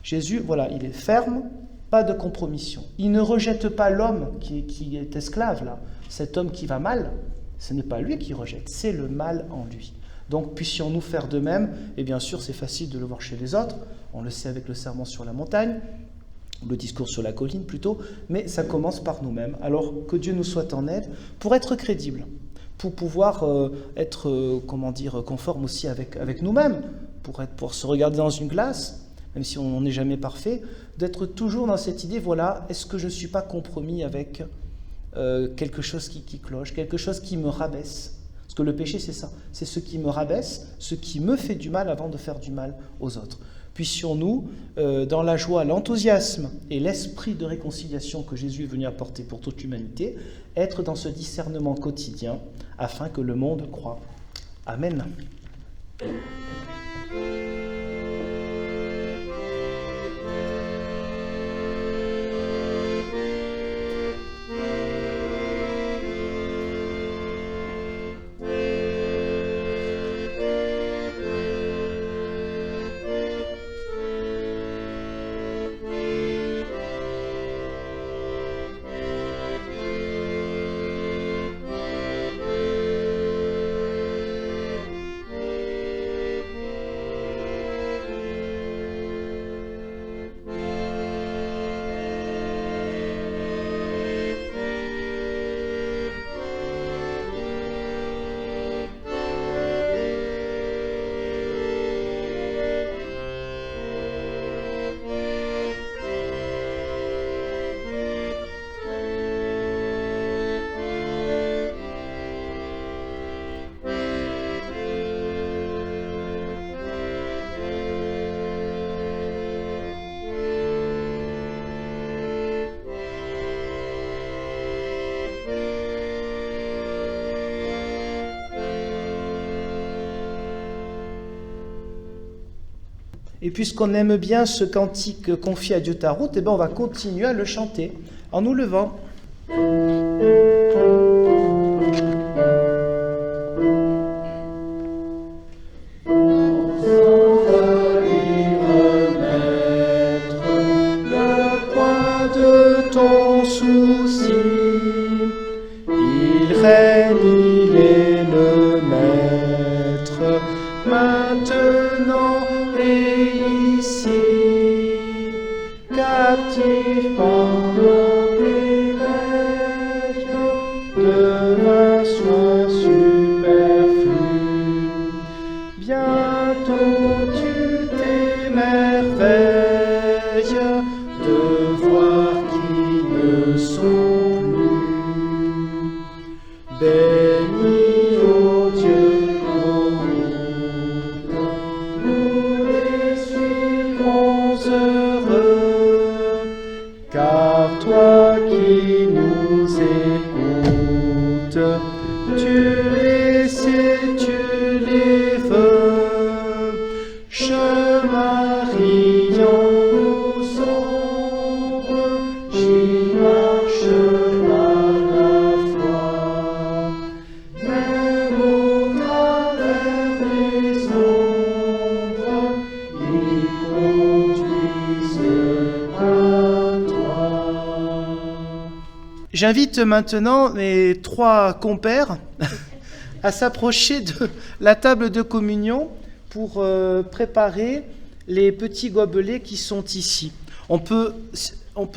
Jésus, voilà, il est ferme, pas de compromission. Il ne rejette pas l'homme qui est esclave, là. Cet homme qui va mal, ce n'est pas lui qui rejette, c'est le mal en lui. Donc, puissions-nous faire de même, et bien sûr, c'est facile de le voir chez les autres, on le sait avec le sermon sur la montagne, le discours sur la colline plutôt, mais ça commence par nous-mêmes. Alors que Dieu nous soit en aide pour être crédible, pour pouvoir être, conforme aussi avec nous-mêmes, pour se regarder dans une glace, même si on n'est jamais parfait, d'être toujours dans cette idée, voilà, est-ce que je ne suis pas compromis avec quelque chose qui cloche, quelque chose qui me rabaisse? Parce que le péché, c'est ça, c'est ce qui me rabaisse, ce qui me fait du mal avant de faire du mal aux autres. Puissions-nous, dans la joie, l'enthousiasme et l'esprit de réconciliation que Jésus est venu apporter pour toute l'humanité, être dans ce discernement quotidien afin que le monde croie. Amen. Et puisqu'on aime bien ce cantique confié à Dieu ta route, on va continuer à le chanter en nous levant. Le point de ton souci, il règne, il est le maître, maintenant et ici, captifs pendant tes veilles, de vains soins superflus. Bientôt tu t'émerveilles de voir qui ne sont plus. Béni, ô Dieu, nos routes, nous les suivrons heureux, car toi qui nous écoutes, tu les sais, tu les veux. Chemin riant aux ombres, j'y marche par la foi. Même au travers des ombres, ils conduisent à toi. J'invite maintenant mes trois compères à s'approcher de la table de communion pour préparer les petits gobelets qui sont ici. On peut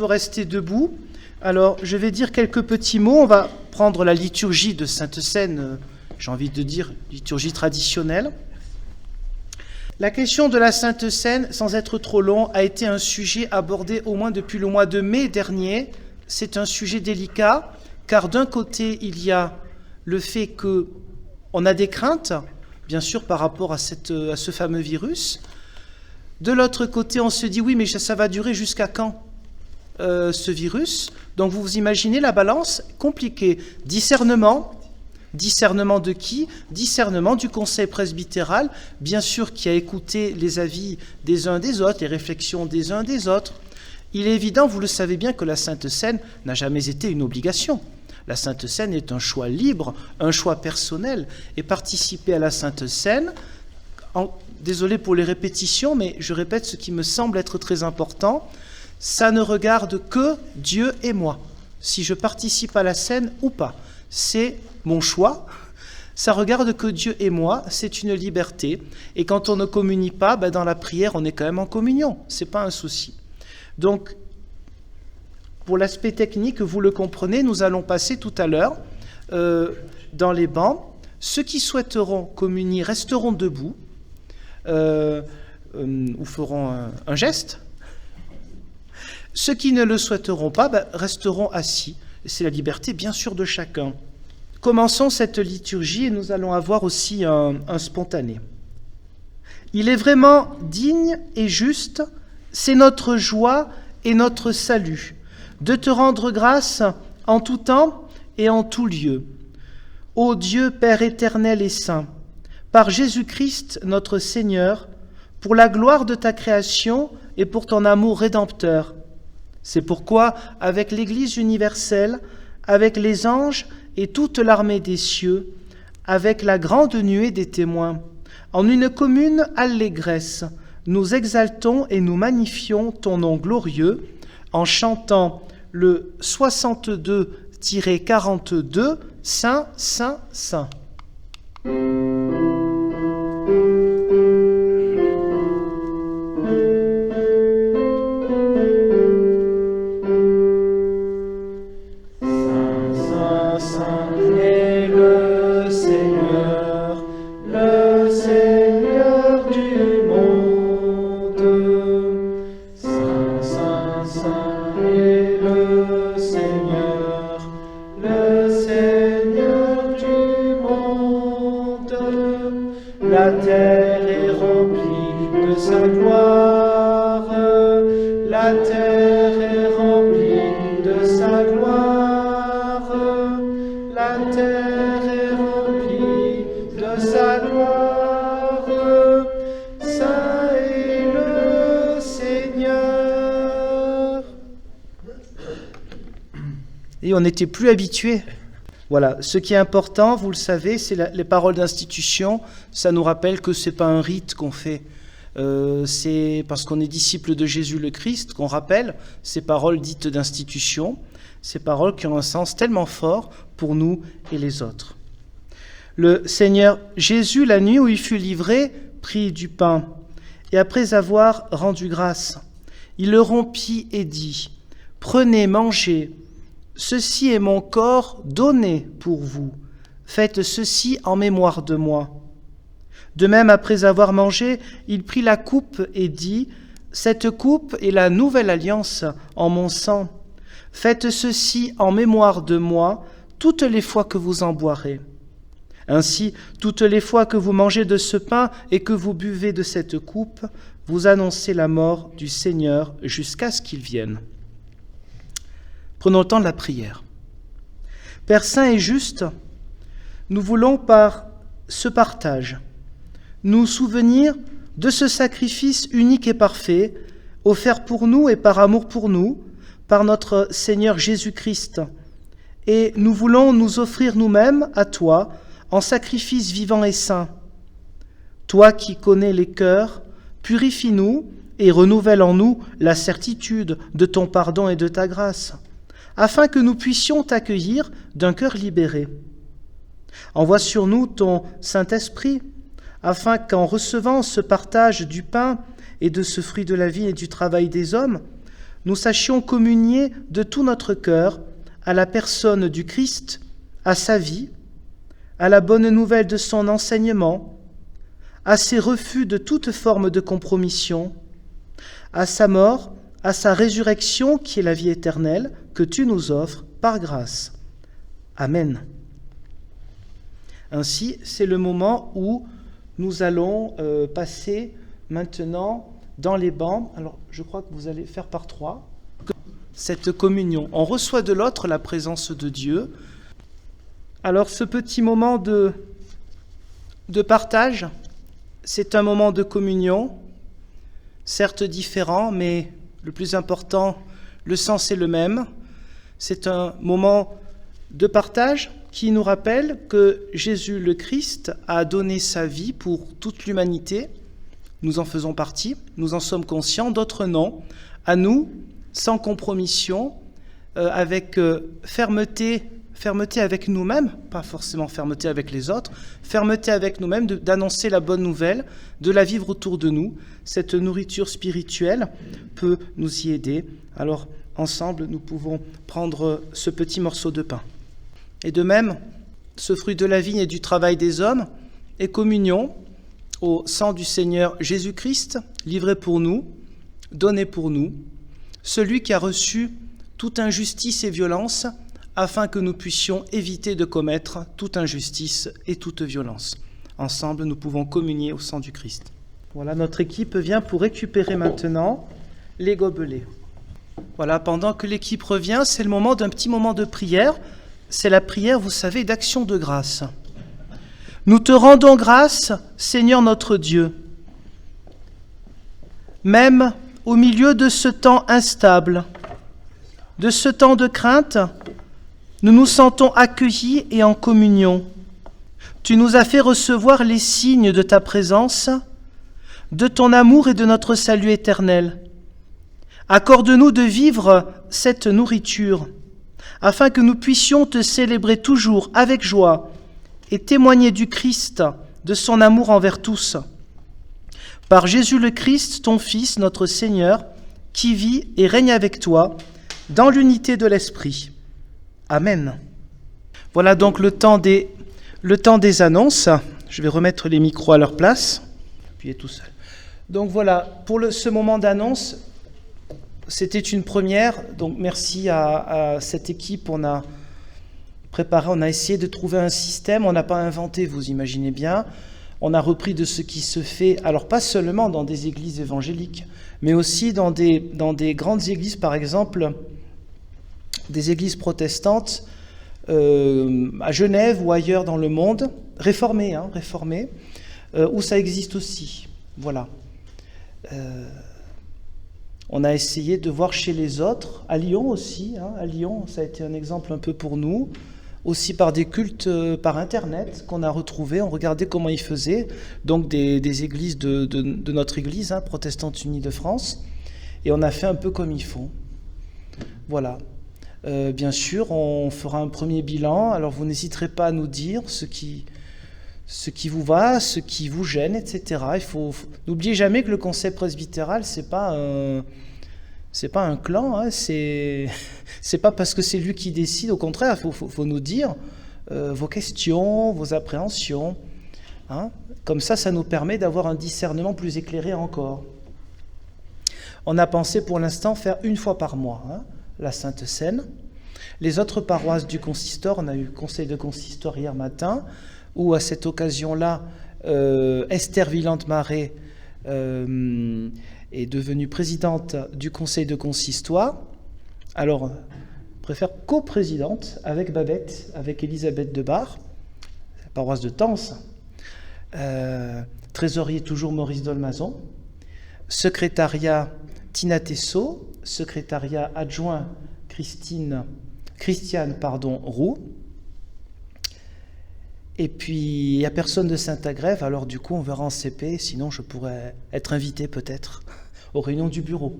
rester debout. Alors, je vais dire quelques petits mots. On va prendre la liturgie de Sainte Seine, j'ai envie de dire liturgie traditionnelle. La question de la Sainte Seine, sans être trop long, a été un sujet abordé au moins depuis le mois de mai dernier. C'est un sujet délicat, car d'un côté, il y a le fait qu'on a des craintes, bien sûr, par rapport à ce fameux virus. De l'autre côté, on se dit, oui, mais ça va durer jusqu'à quand, ce virus? Donc, vous imaginez la balance compliquée. Discernement de qui? Discernement du conseil presbytéral, bien sûr, qui a écouté les avis des uns des autres, les réflexions des uns des autres. Il est évident, vous le savez bien, que la Sainte Seine n'a jamais été une obligation. La Sainte Seine est un choix libre, un choix personnel. Et participer à la Sainte Seine, désolé pour les répétitions, mais je répète ce qui me semble être très important, ça ne regarde que Dieu et moi. Si je participe à la Seine ou pas, c'est mon choix. Ça regarde que Dieu et moi, c'est une liberté. Et quand on ne communie pas, dans la prière, on est quand même en communion. Ce n'est pas un souci. Donc, pour l'aspect technique, vous le comprenez, nous allons passer tout à l'heure dans les bancs. Ceux qui souhaiteront communier resteront debout ou feront un geste. Ceux qui ne le souhaiteront pas resteront assis. C'est la liberté, bien sûr, de chacun. Commençons cette liturgie et nous allons avoir aussi un spontané. Il est vraiment digne et juste, c'est notre joie et notre salut, de te rendre grâce en tout temps et en tout lieu. Ô Dieu, Père éternel et saint, par Jésus-Christ notre Seigneur, pour la gloire de ta création et pour ton amour rédempteur. C'est pourquoi, avec l'Église universelle, avec les anges et toute l'armée des cieux, avec la grande nuée des témoins, en une commune allégresse, nous exaltons et nous magnifions ton nom glorieux, en chantant le 62-42, Saint, Saint, Saint. La terre est remplie de sa gloire, la terre est remplie de sa gloire, la terre est remplie de sa gloire, Saint est le Seigneur. Et on n'était plus habitués. Voilà, ce qui est important, vous le savez, c'est les paroles d'institution. Ça nous rappelle que ce n'est pas un rite qu'on fait. C'est parce qu'on est disciple de Jésus le Christ qu'on rappelle ces paroles dites d'institution, ces paroles qui ont un sens tellement fort pour nous et les autres. Le Seigneur Jésus, la nuit où il fut livré, prit du pain, et après avoir rendu grâce, Il le rompit et dit, « Prenez, mangez, ceci est mon corps donné pour vous. Faites ceci en mémoire de moi. » De même, après avoir mangé, il prit la coupe et dit, « Cette coupe est la nouvelle alliance en mon sang. Faites ceci en mémoire de moi toutes les fois que vous en boirez. Ainsi, toutes les fois que vous mangez de ce pain et que vous buvez de cette coupe, vous annoncez la mort du Seigneur jusqu'à ce qu'il vienne. » Prenons le temps de la prière. Père saint et juste, nous voulons par ce partage nous souvenir de ce sacrifice unique et parfait, offert pour nous et par amour pour nous, par notre Seigneur Jésus-Christ. Et nous voulons nous offrir nous-mêmes à toi en sacrifice vivant et saint. Toi qui connais les cœurs, purifie-nous et renouvelle en nous la certitude de ton pardon et de ta grâce, afin que nous puissions t'accueillir d'un cœur libéré. Envoie sur nous ton Saint-Esprit, afin qu'en recevant ce partage du pain et de ce fruit de la vie et du travail des hommes, nous sachions communier de tout notre cœur à la personne du Christ, à sa vie, à la bonne nouvelle de son enseignement, à ses refus de toute forme de compromission, à sa mort, à sa résurrection qui est la vie éternelle que tu nous offres par grâce. Amen. Ainsi, c'est le moment où nous allons passer maintenant dans les bancs. Alors, je crois que vous allez faire par trois cette communion. On reçoit de l'autre la présence de Dieu. Alors, ce petit moment de partage, c'est un moment de communion, certes différent, mais le plus important, le sens est le même. C'est un moment de partage qui nous rappelle que Jésus le Christ a donné sa vie pour toute l'humanité. Nous en faisons partie, nous en sommes conscients, d'autres non. À nous, sans compromission, avec fermeté avec nous-mêmes, pas forcément fermeté avec les autres, fermeté avec nous-mêmes, d'annoncer la bonne nouvelle, de la vivre autour de nous. Cette nourriture spirituelle peut nous y aider. Alors, ensemble, nous pouvons prendre ce petit morceau de pain. Et de même, ce fruit de la vigne et du travail des hommes est communion au sang du Seigneur Jésus-Christ, livré pour nous, donné pour nous, celui qui a reçu toute injustice et violence, afin que nous puissions éviter de commettre toute injustice et toute violence. Ensemble, nous pouvons communier au sang du Christ. Voilà, notre équipe vient pour récupérer maintenant les gobelets. Voilà, pendant que l'équipe revient, c'est le moment d'un petit moment de prière. C'est la prière, vous savez, d'action de grâce. Nous te rendons grâce, Seigneur notre Dieu. Même au milieu de ce temps instable, de ce temps de crainte, nous nous sentons accueillis et en communion. Tu nous as fait recevoir les signes de ta présence, de ton amour et de notre salut éternel. Accorde-nous de vivre cette nourriture, afin que nous puissions te célébrer toujours avec joie et témoigner du Christ, de son amour envers tous. Par Jésus le Christ, ton Fils, notre Seigneur, qui vit et règne avec toi, dans l'unité de l'Esprit. Amen. Voilà donc le temps des annonces. Je vais remettre les micros à leur place. Appuyez tout seul. Donc voilà, pour ce moment d'annonce, c'était une première. Donc merci à cette équipe. On a préparé, on a essayé de trouver un système. On n'a pas inventé, vous imaginez bien. On a repris de ce qui se fait, alors pas seulement dans des églises évangéliques, mais aussi dans des grandes églises, par exemple, des églises protestantes à Genève ou ailleurs dans le monde, réformées, où ça existe aussi. Voilà. On a essayé de voir chez les autres, à Lyon aussi, à Lyon, ça a été un exemple un peu pour nous, aussi par des cultes par Internet qu'on a retrouvés, on regardait comment ils faisaient, donc des églises de notre église, Protestante Unie de France, et on a fait un peu comme ils font. Voilà. Bien sûr, on fera un premier bilan, alors vous n'hésiterez pas à nous dire ce qui vous va, ce qui vous gêne, etc. N'oubliez jamais que le concept presbytéral, c'est pas C'est pas un clan, hein, c'est pas parce que c'est lui qui décide, au contraire, il faut nous dire vos questions, vos appréhensions. Hein. Comme ça nous permet d'avoir un discernement plus éclairé encore. On a pensé pour l'instant faire une fois par mois la Sainte Seine. Les autres paroisses du consistoire, on a eu le conseil de consistoire hier matin, où à cette occasion-là, Esther Villante-Marais est devenue présidente du conseil de consistoire. Alors, je préfère coprésidente avec Babette, avec Elisabeth de Bar, la paroisse de Tence. Trésorier toujours Maurice Dolmazon. Secrétariat Tina Tessot. Secrétariat adjoint Christiane Roux. Et puis, il n'y a personne de Saint-Agrève, alors du coup, on verra en CP, sinon je pourrais être invité peut-être aux réunions du bureau,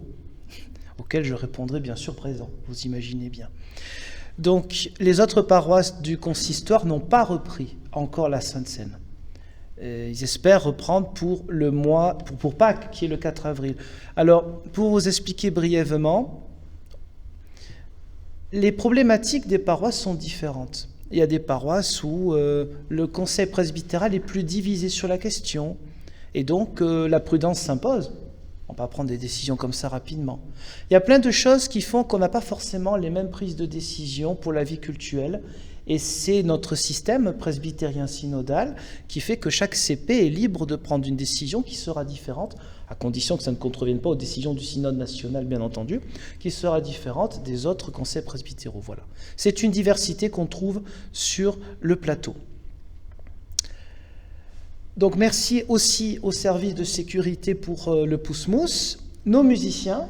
auxquelles je répondrai bien sûr présent, vous imaginez bien. Donc, les autres paroisses du consistoire n'ont pas repris encore la Sainte Seine. Ils espèrent reprendre pour le mois, pour Pâques, qui est le 4 avril. Alors, pour vous expliquer brièvement, les problématiques des paroisses sont différentes. Il y a des paroisses où le conseil presbytéral est plus divisé sur la question, et donc la prudence s'impose. On ne va pas prendre des décisions comme ça rapidement. Il y a plein de choses qui font qu'on n'a pas forcément les mêmes prises de décision pour la vie cultuelle, et c'est notre système presbytérien synodal qui fait que chaque CP est libre de prendre une décision qui sera différente, à condition que ça ne contrevienne pas aux décisions du synode national, bien entendu, qui sera différente des autres conseils presbytéraux. Voilà. C'est une diversité qu'on trouve sur le plateau. Donc merci aussi au service de sécurité pour le Pousse-Mousse, nos musiciens,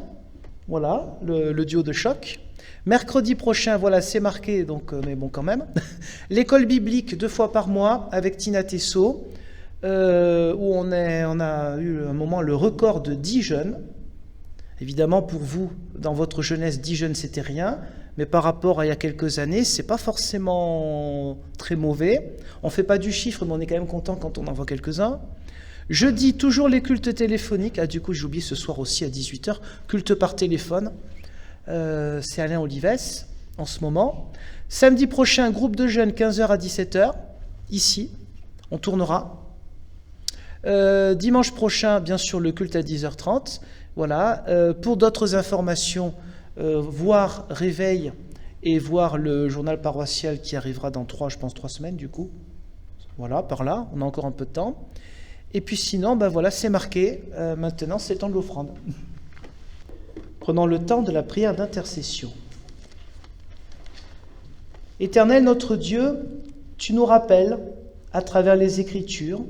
voilà, le duo de choc. Mercredi prochain, voilà, c'est marqué, donc, mais bon quand même, l'école biblique 2 fois par mois avec Tina Tessot, où on a eu un moment le record de 10 jeunes. Évidemment, pour vous, dans votre jeunesse, 10 jeunes, c'était rien, mais par rapport à il y a quelques années, c'est pas forcément très mauvais. On fait pas du chiffre, mais on est quand même content quand on en voit quelques-uns. Jeudi, toujours les cultes téléphoniques. Ah, du coup, j'ai oublié ce soir aussi à 18h, culte par téléphone. C'est Alain Olives, en ce moment. Samedi prochain, groupe de jeunes, 15h à 17h, ici. On tournera. Dimanche prochain, bien sûr, le culte à 10h30. Voilà. Pour d'autres informations, voir Réveil et voir le journal paroissial qui arrivera dans 3 semaines, du coup. Voilà, par là, on a encore un peu de temps. Et puis sinon, ben voilà, c'est marqué. Maintenant, c'est le temps de l'offrande. Prenons le temps de la prière d'intercession. Éternel notre Dieu, tu nous rappelles, à travers les Écritures,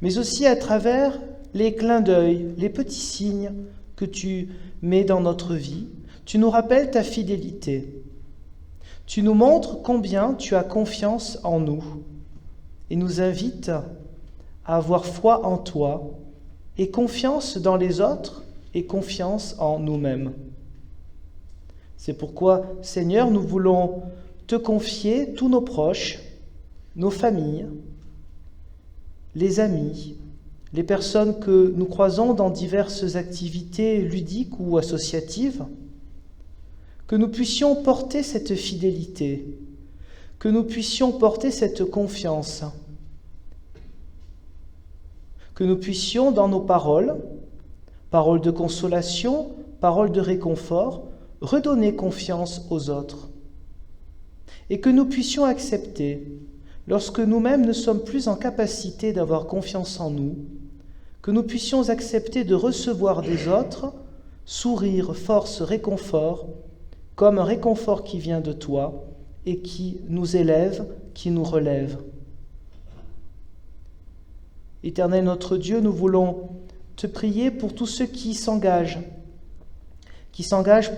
mais aussi à travers les clins d'œil, les petits signes que tu mets dans notre vie, tu nous rappelles ta fidélité. Tu nous montres combien tu as confiance en nous et nous invites à avoir foi en toi et confiance dans les autres et confiance en nous-mêmes. C'est pourquoi, Seigneur, nous voulons te confier tous nos proches, nos familles, les amis, les personnes que nous croisons dans diverses activités ludiques ou associatives, que nous puissions porter cette fidélité, que nous puissions porter cette confiance, que nous puissions, dans nos paroles de consolation, paroles de réconfort, redonner confiance aux autres. Et que nous puissions accepter, lorsque nous-mêmes ne sommes plus en capacité d'avoir confiance en nous, que nous puissions accepter de recevoir des autres sourire, force, réconfort, comme un réconfort qui vient de toi et qui nous élève, qui nous relève. Éternel notre Dieu, nous voulons te prier pour tous ceux qui s'engagent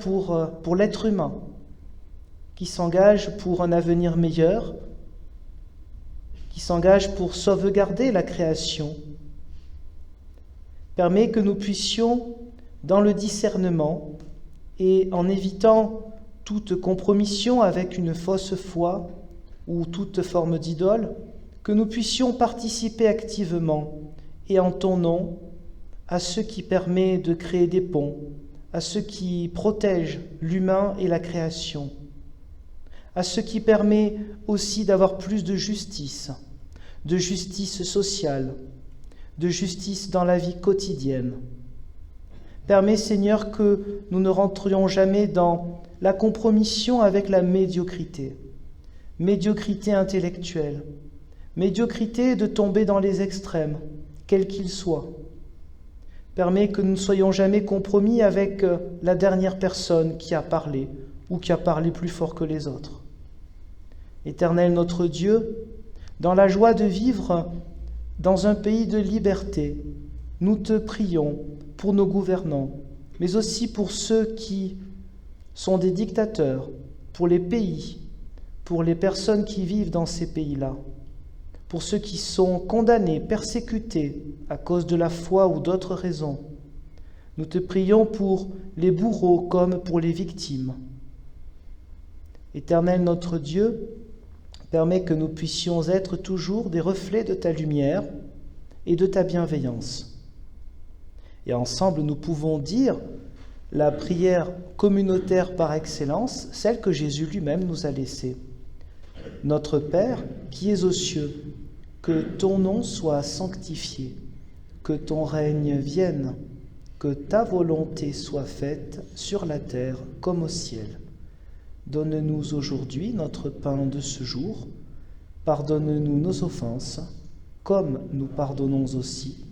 pour l'être humain, qui s'engagent pour un avenir meilleur, qui s'engagent pour sauvegarder la création. Permets que nous puissions, dans le discernement et en évitant toute compromission avec une fausse foi ou toute forme d'idole, que nous puissions participer activement et en ton nom à ce qui permet de créer des ponts à ce qui protège l'humain et la création, à ce qui permet aussi d'avoir plus de justice sociale, de justice dans la vie quotidienne. Permets, Seigneur, que nous ne rentrions jamais dans la compromission avec la médiocrité intellectuelle, médiocrité de tomber dans les extrêmes, quels qu'ils soient. Permets que nous ne soyons jamais compromis avec la dernière personne qui a parlé ou qui a parlé plus fort que les autres. Éternel notre Dieu, dans la joie de vivre dans un pays de liberté, nous te prions pour nos gouvernants, mais aussi pour ceux qui sont des dictateurs, pour les pays, pour les personnes qui vivent dans ces pays-là, pour ceux qui sont condamnés, persécutés à cause de la foi ou d'autres raisons. Nous te prions pour les bourreaux comme pour les victimes. Éternel notre Dieu, permets que nous puissions être toujours des reflets de ta lumière et de ta bienveillance. Et ensemble, nous pouvons dire la prière communautaire par excellence, celle que Jésus lui-même nous a laissée. Notre Père, qui es aux cieux, que ton nom soit sanctifié, que ton règne vienne, que ta volonté soit faite sur la terre comme au ciel. Donne-nous aujourd'hui notre pain de ce jour. Pardonne-nous nos offenses, comme nous pardonnons aussi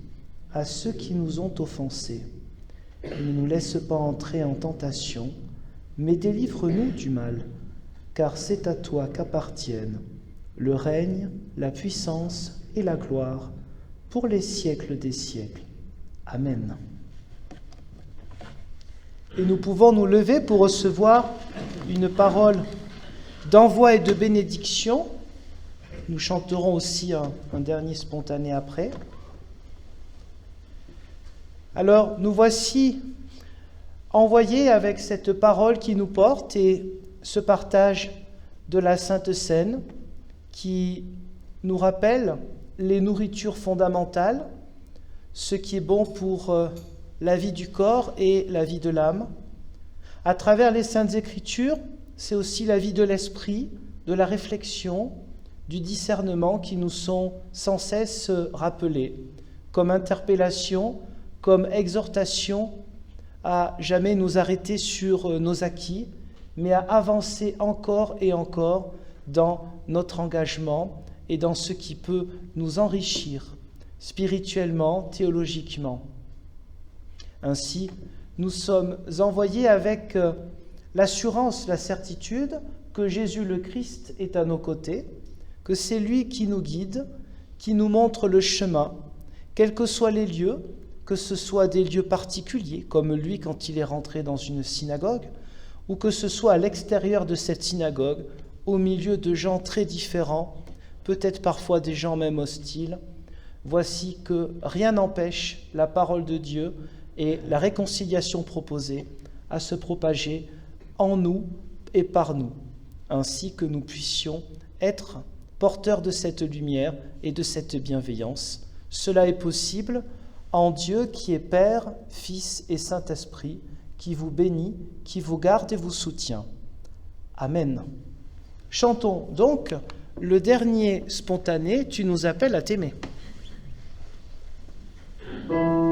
à ceux qui nous ont offensés. Et ne nous laisse pas entrer en tentation, mais délivre-nous du mal, car c'est à toi qu'appartiennent le règne, la puissance et la gloire pour les siècles des siècles. Amen. Et nous pouvons nous lever pour recevoir une parole d'envoi et de bénédiction. Nous chanterons aussi un dernier spontané après. Alors, nous voici envoyés avec cette parole qui nous porte et ce partage de la Sainte Seine qui nous rappelle les nourritures fondamentales, ce qui est bon pour la vie du corps et la vie de l'âme. À travers les Saintes Écritures, c'est aussi la vie de l'esprit, de la réflexion, du discernement qui nous sont sans cesse rappelés, comme interpellation, comme exhortation à jamais nous arrêter sur nos acquis, mais à avancer encore et encore dans notre engagement et dans ce qui peut nous enrichir spirituellement, théologiquement. Ainsi, nous sommes envoyés avec l'assurance, la certitude que Jésus le Christ est à nos côtés, que c'est lui qui nous guide, qui nous montre le chemin, quels que soient les lieux, que ce soit des lieux particuliers, comme lui quand il est rentré dans une synagogue, ou que ce soit à l'extérieur de cette synagogue, au milieu de gens très différents, peut-être parfois des gens même hostiles. Voici que rien n'empêche la parole de Dieu et la réconciliation proposée à se propager en nous et par nous, ainsi que nous puissions être porteurs de cette lumière et de cette bienveillance. Cela est possible en Dieu qui est Père, Fils et Saint-Esprit, qui vous bénit, qui vous garde et vous soutient. Amen. Chantons donc le dernier spontané, Tu nous appelles à t'aimer. Amen.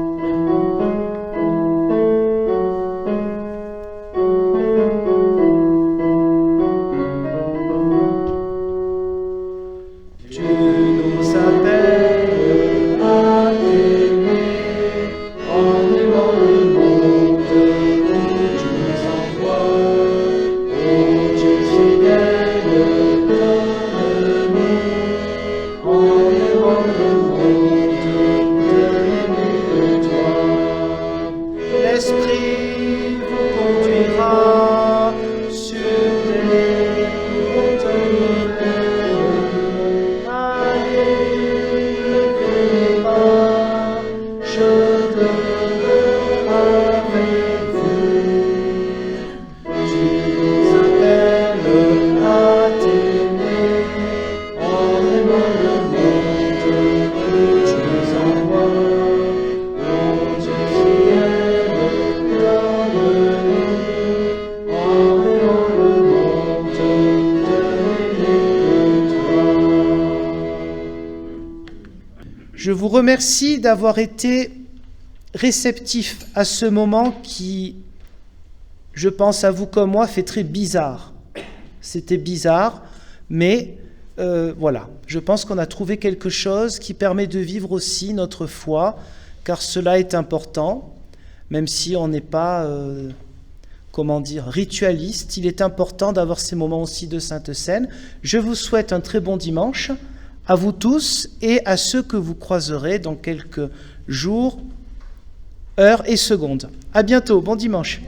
vous remercie d'avoir été réceptifs à ce moment qui, je pense à vous comme moi, fait très bizarre. C'était bizarre, mais voilà, je pense qu'on a trouvé quelque chose qui permet de vivre aussi notre foi, car cela est important, même si on n'est pas, ritualiste, il est important d'avoir ces moments aussi de Sainte Seine. Je vous souhaite un très bon dimanche, à vous tous et à ceux que vous croiserez dans quelques jours, heures et secondes. À bientôt, bon dimanche.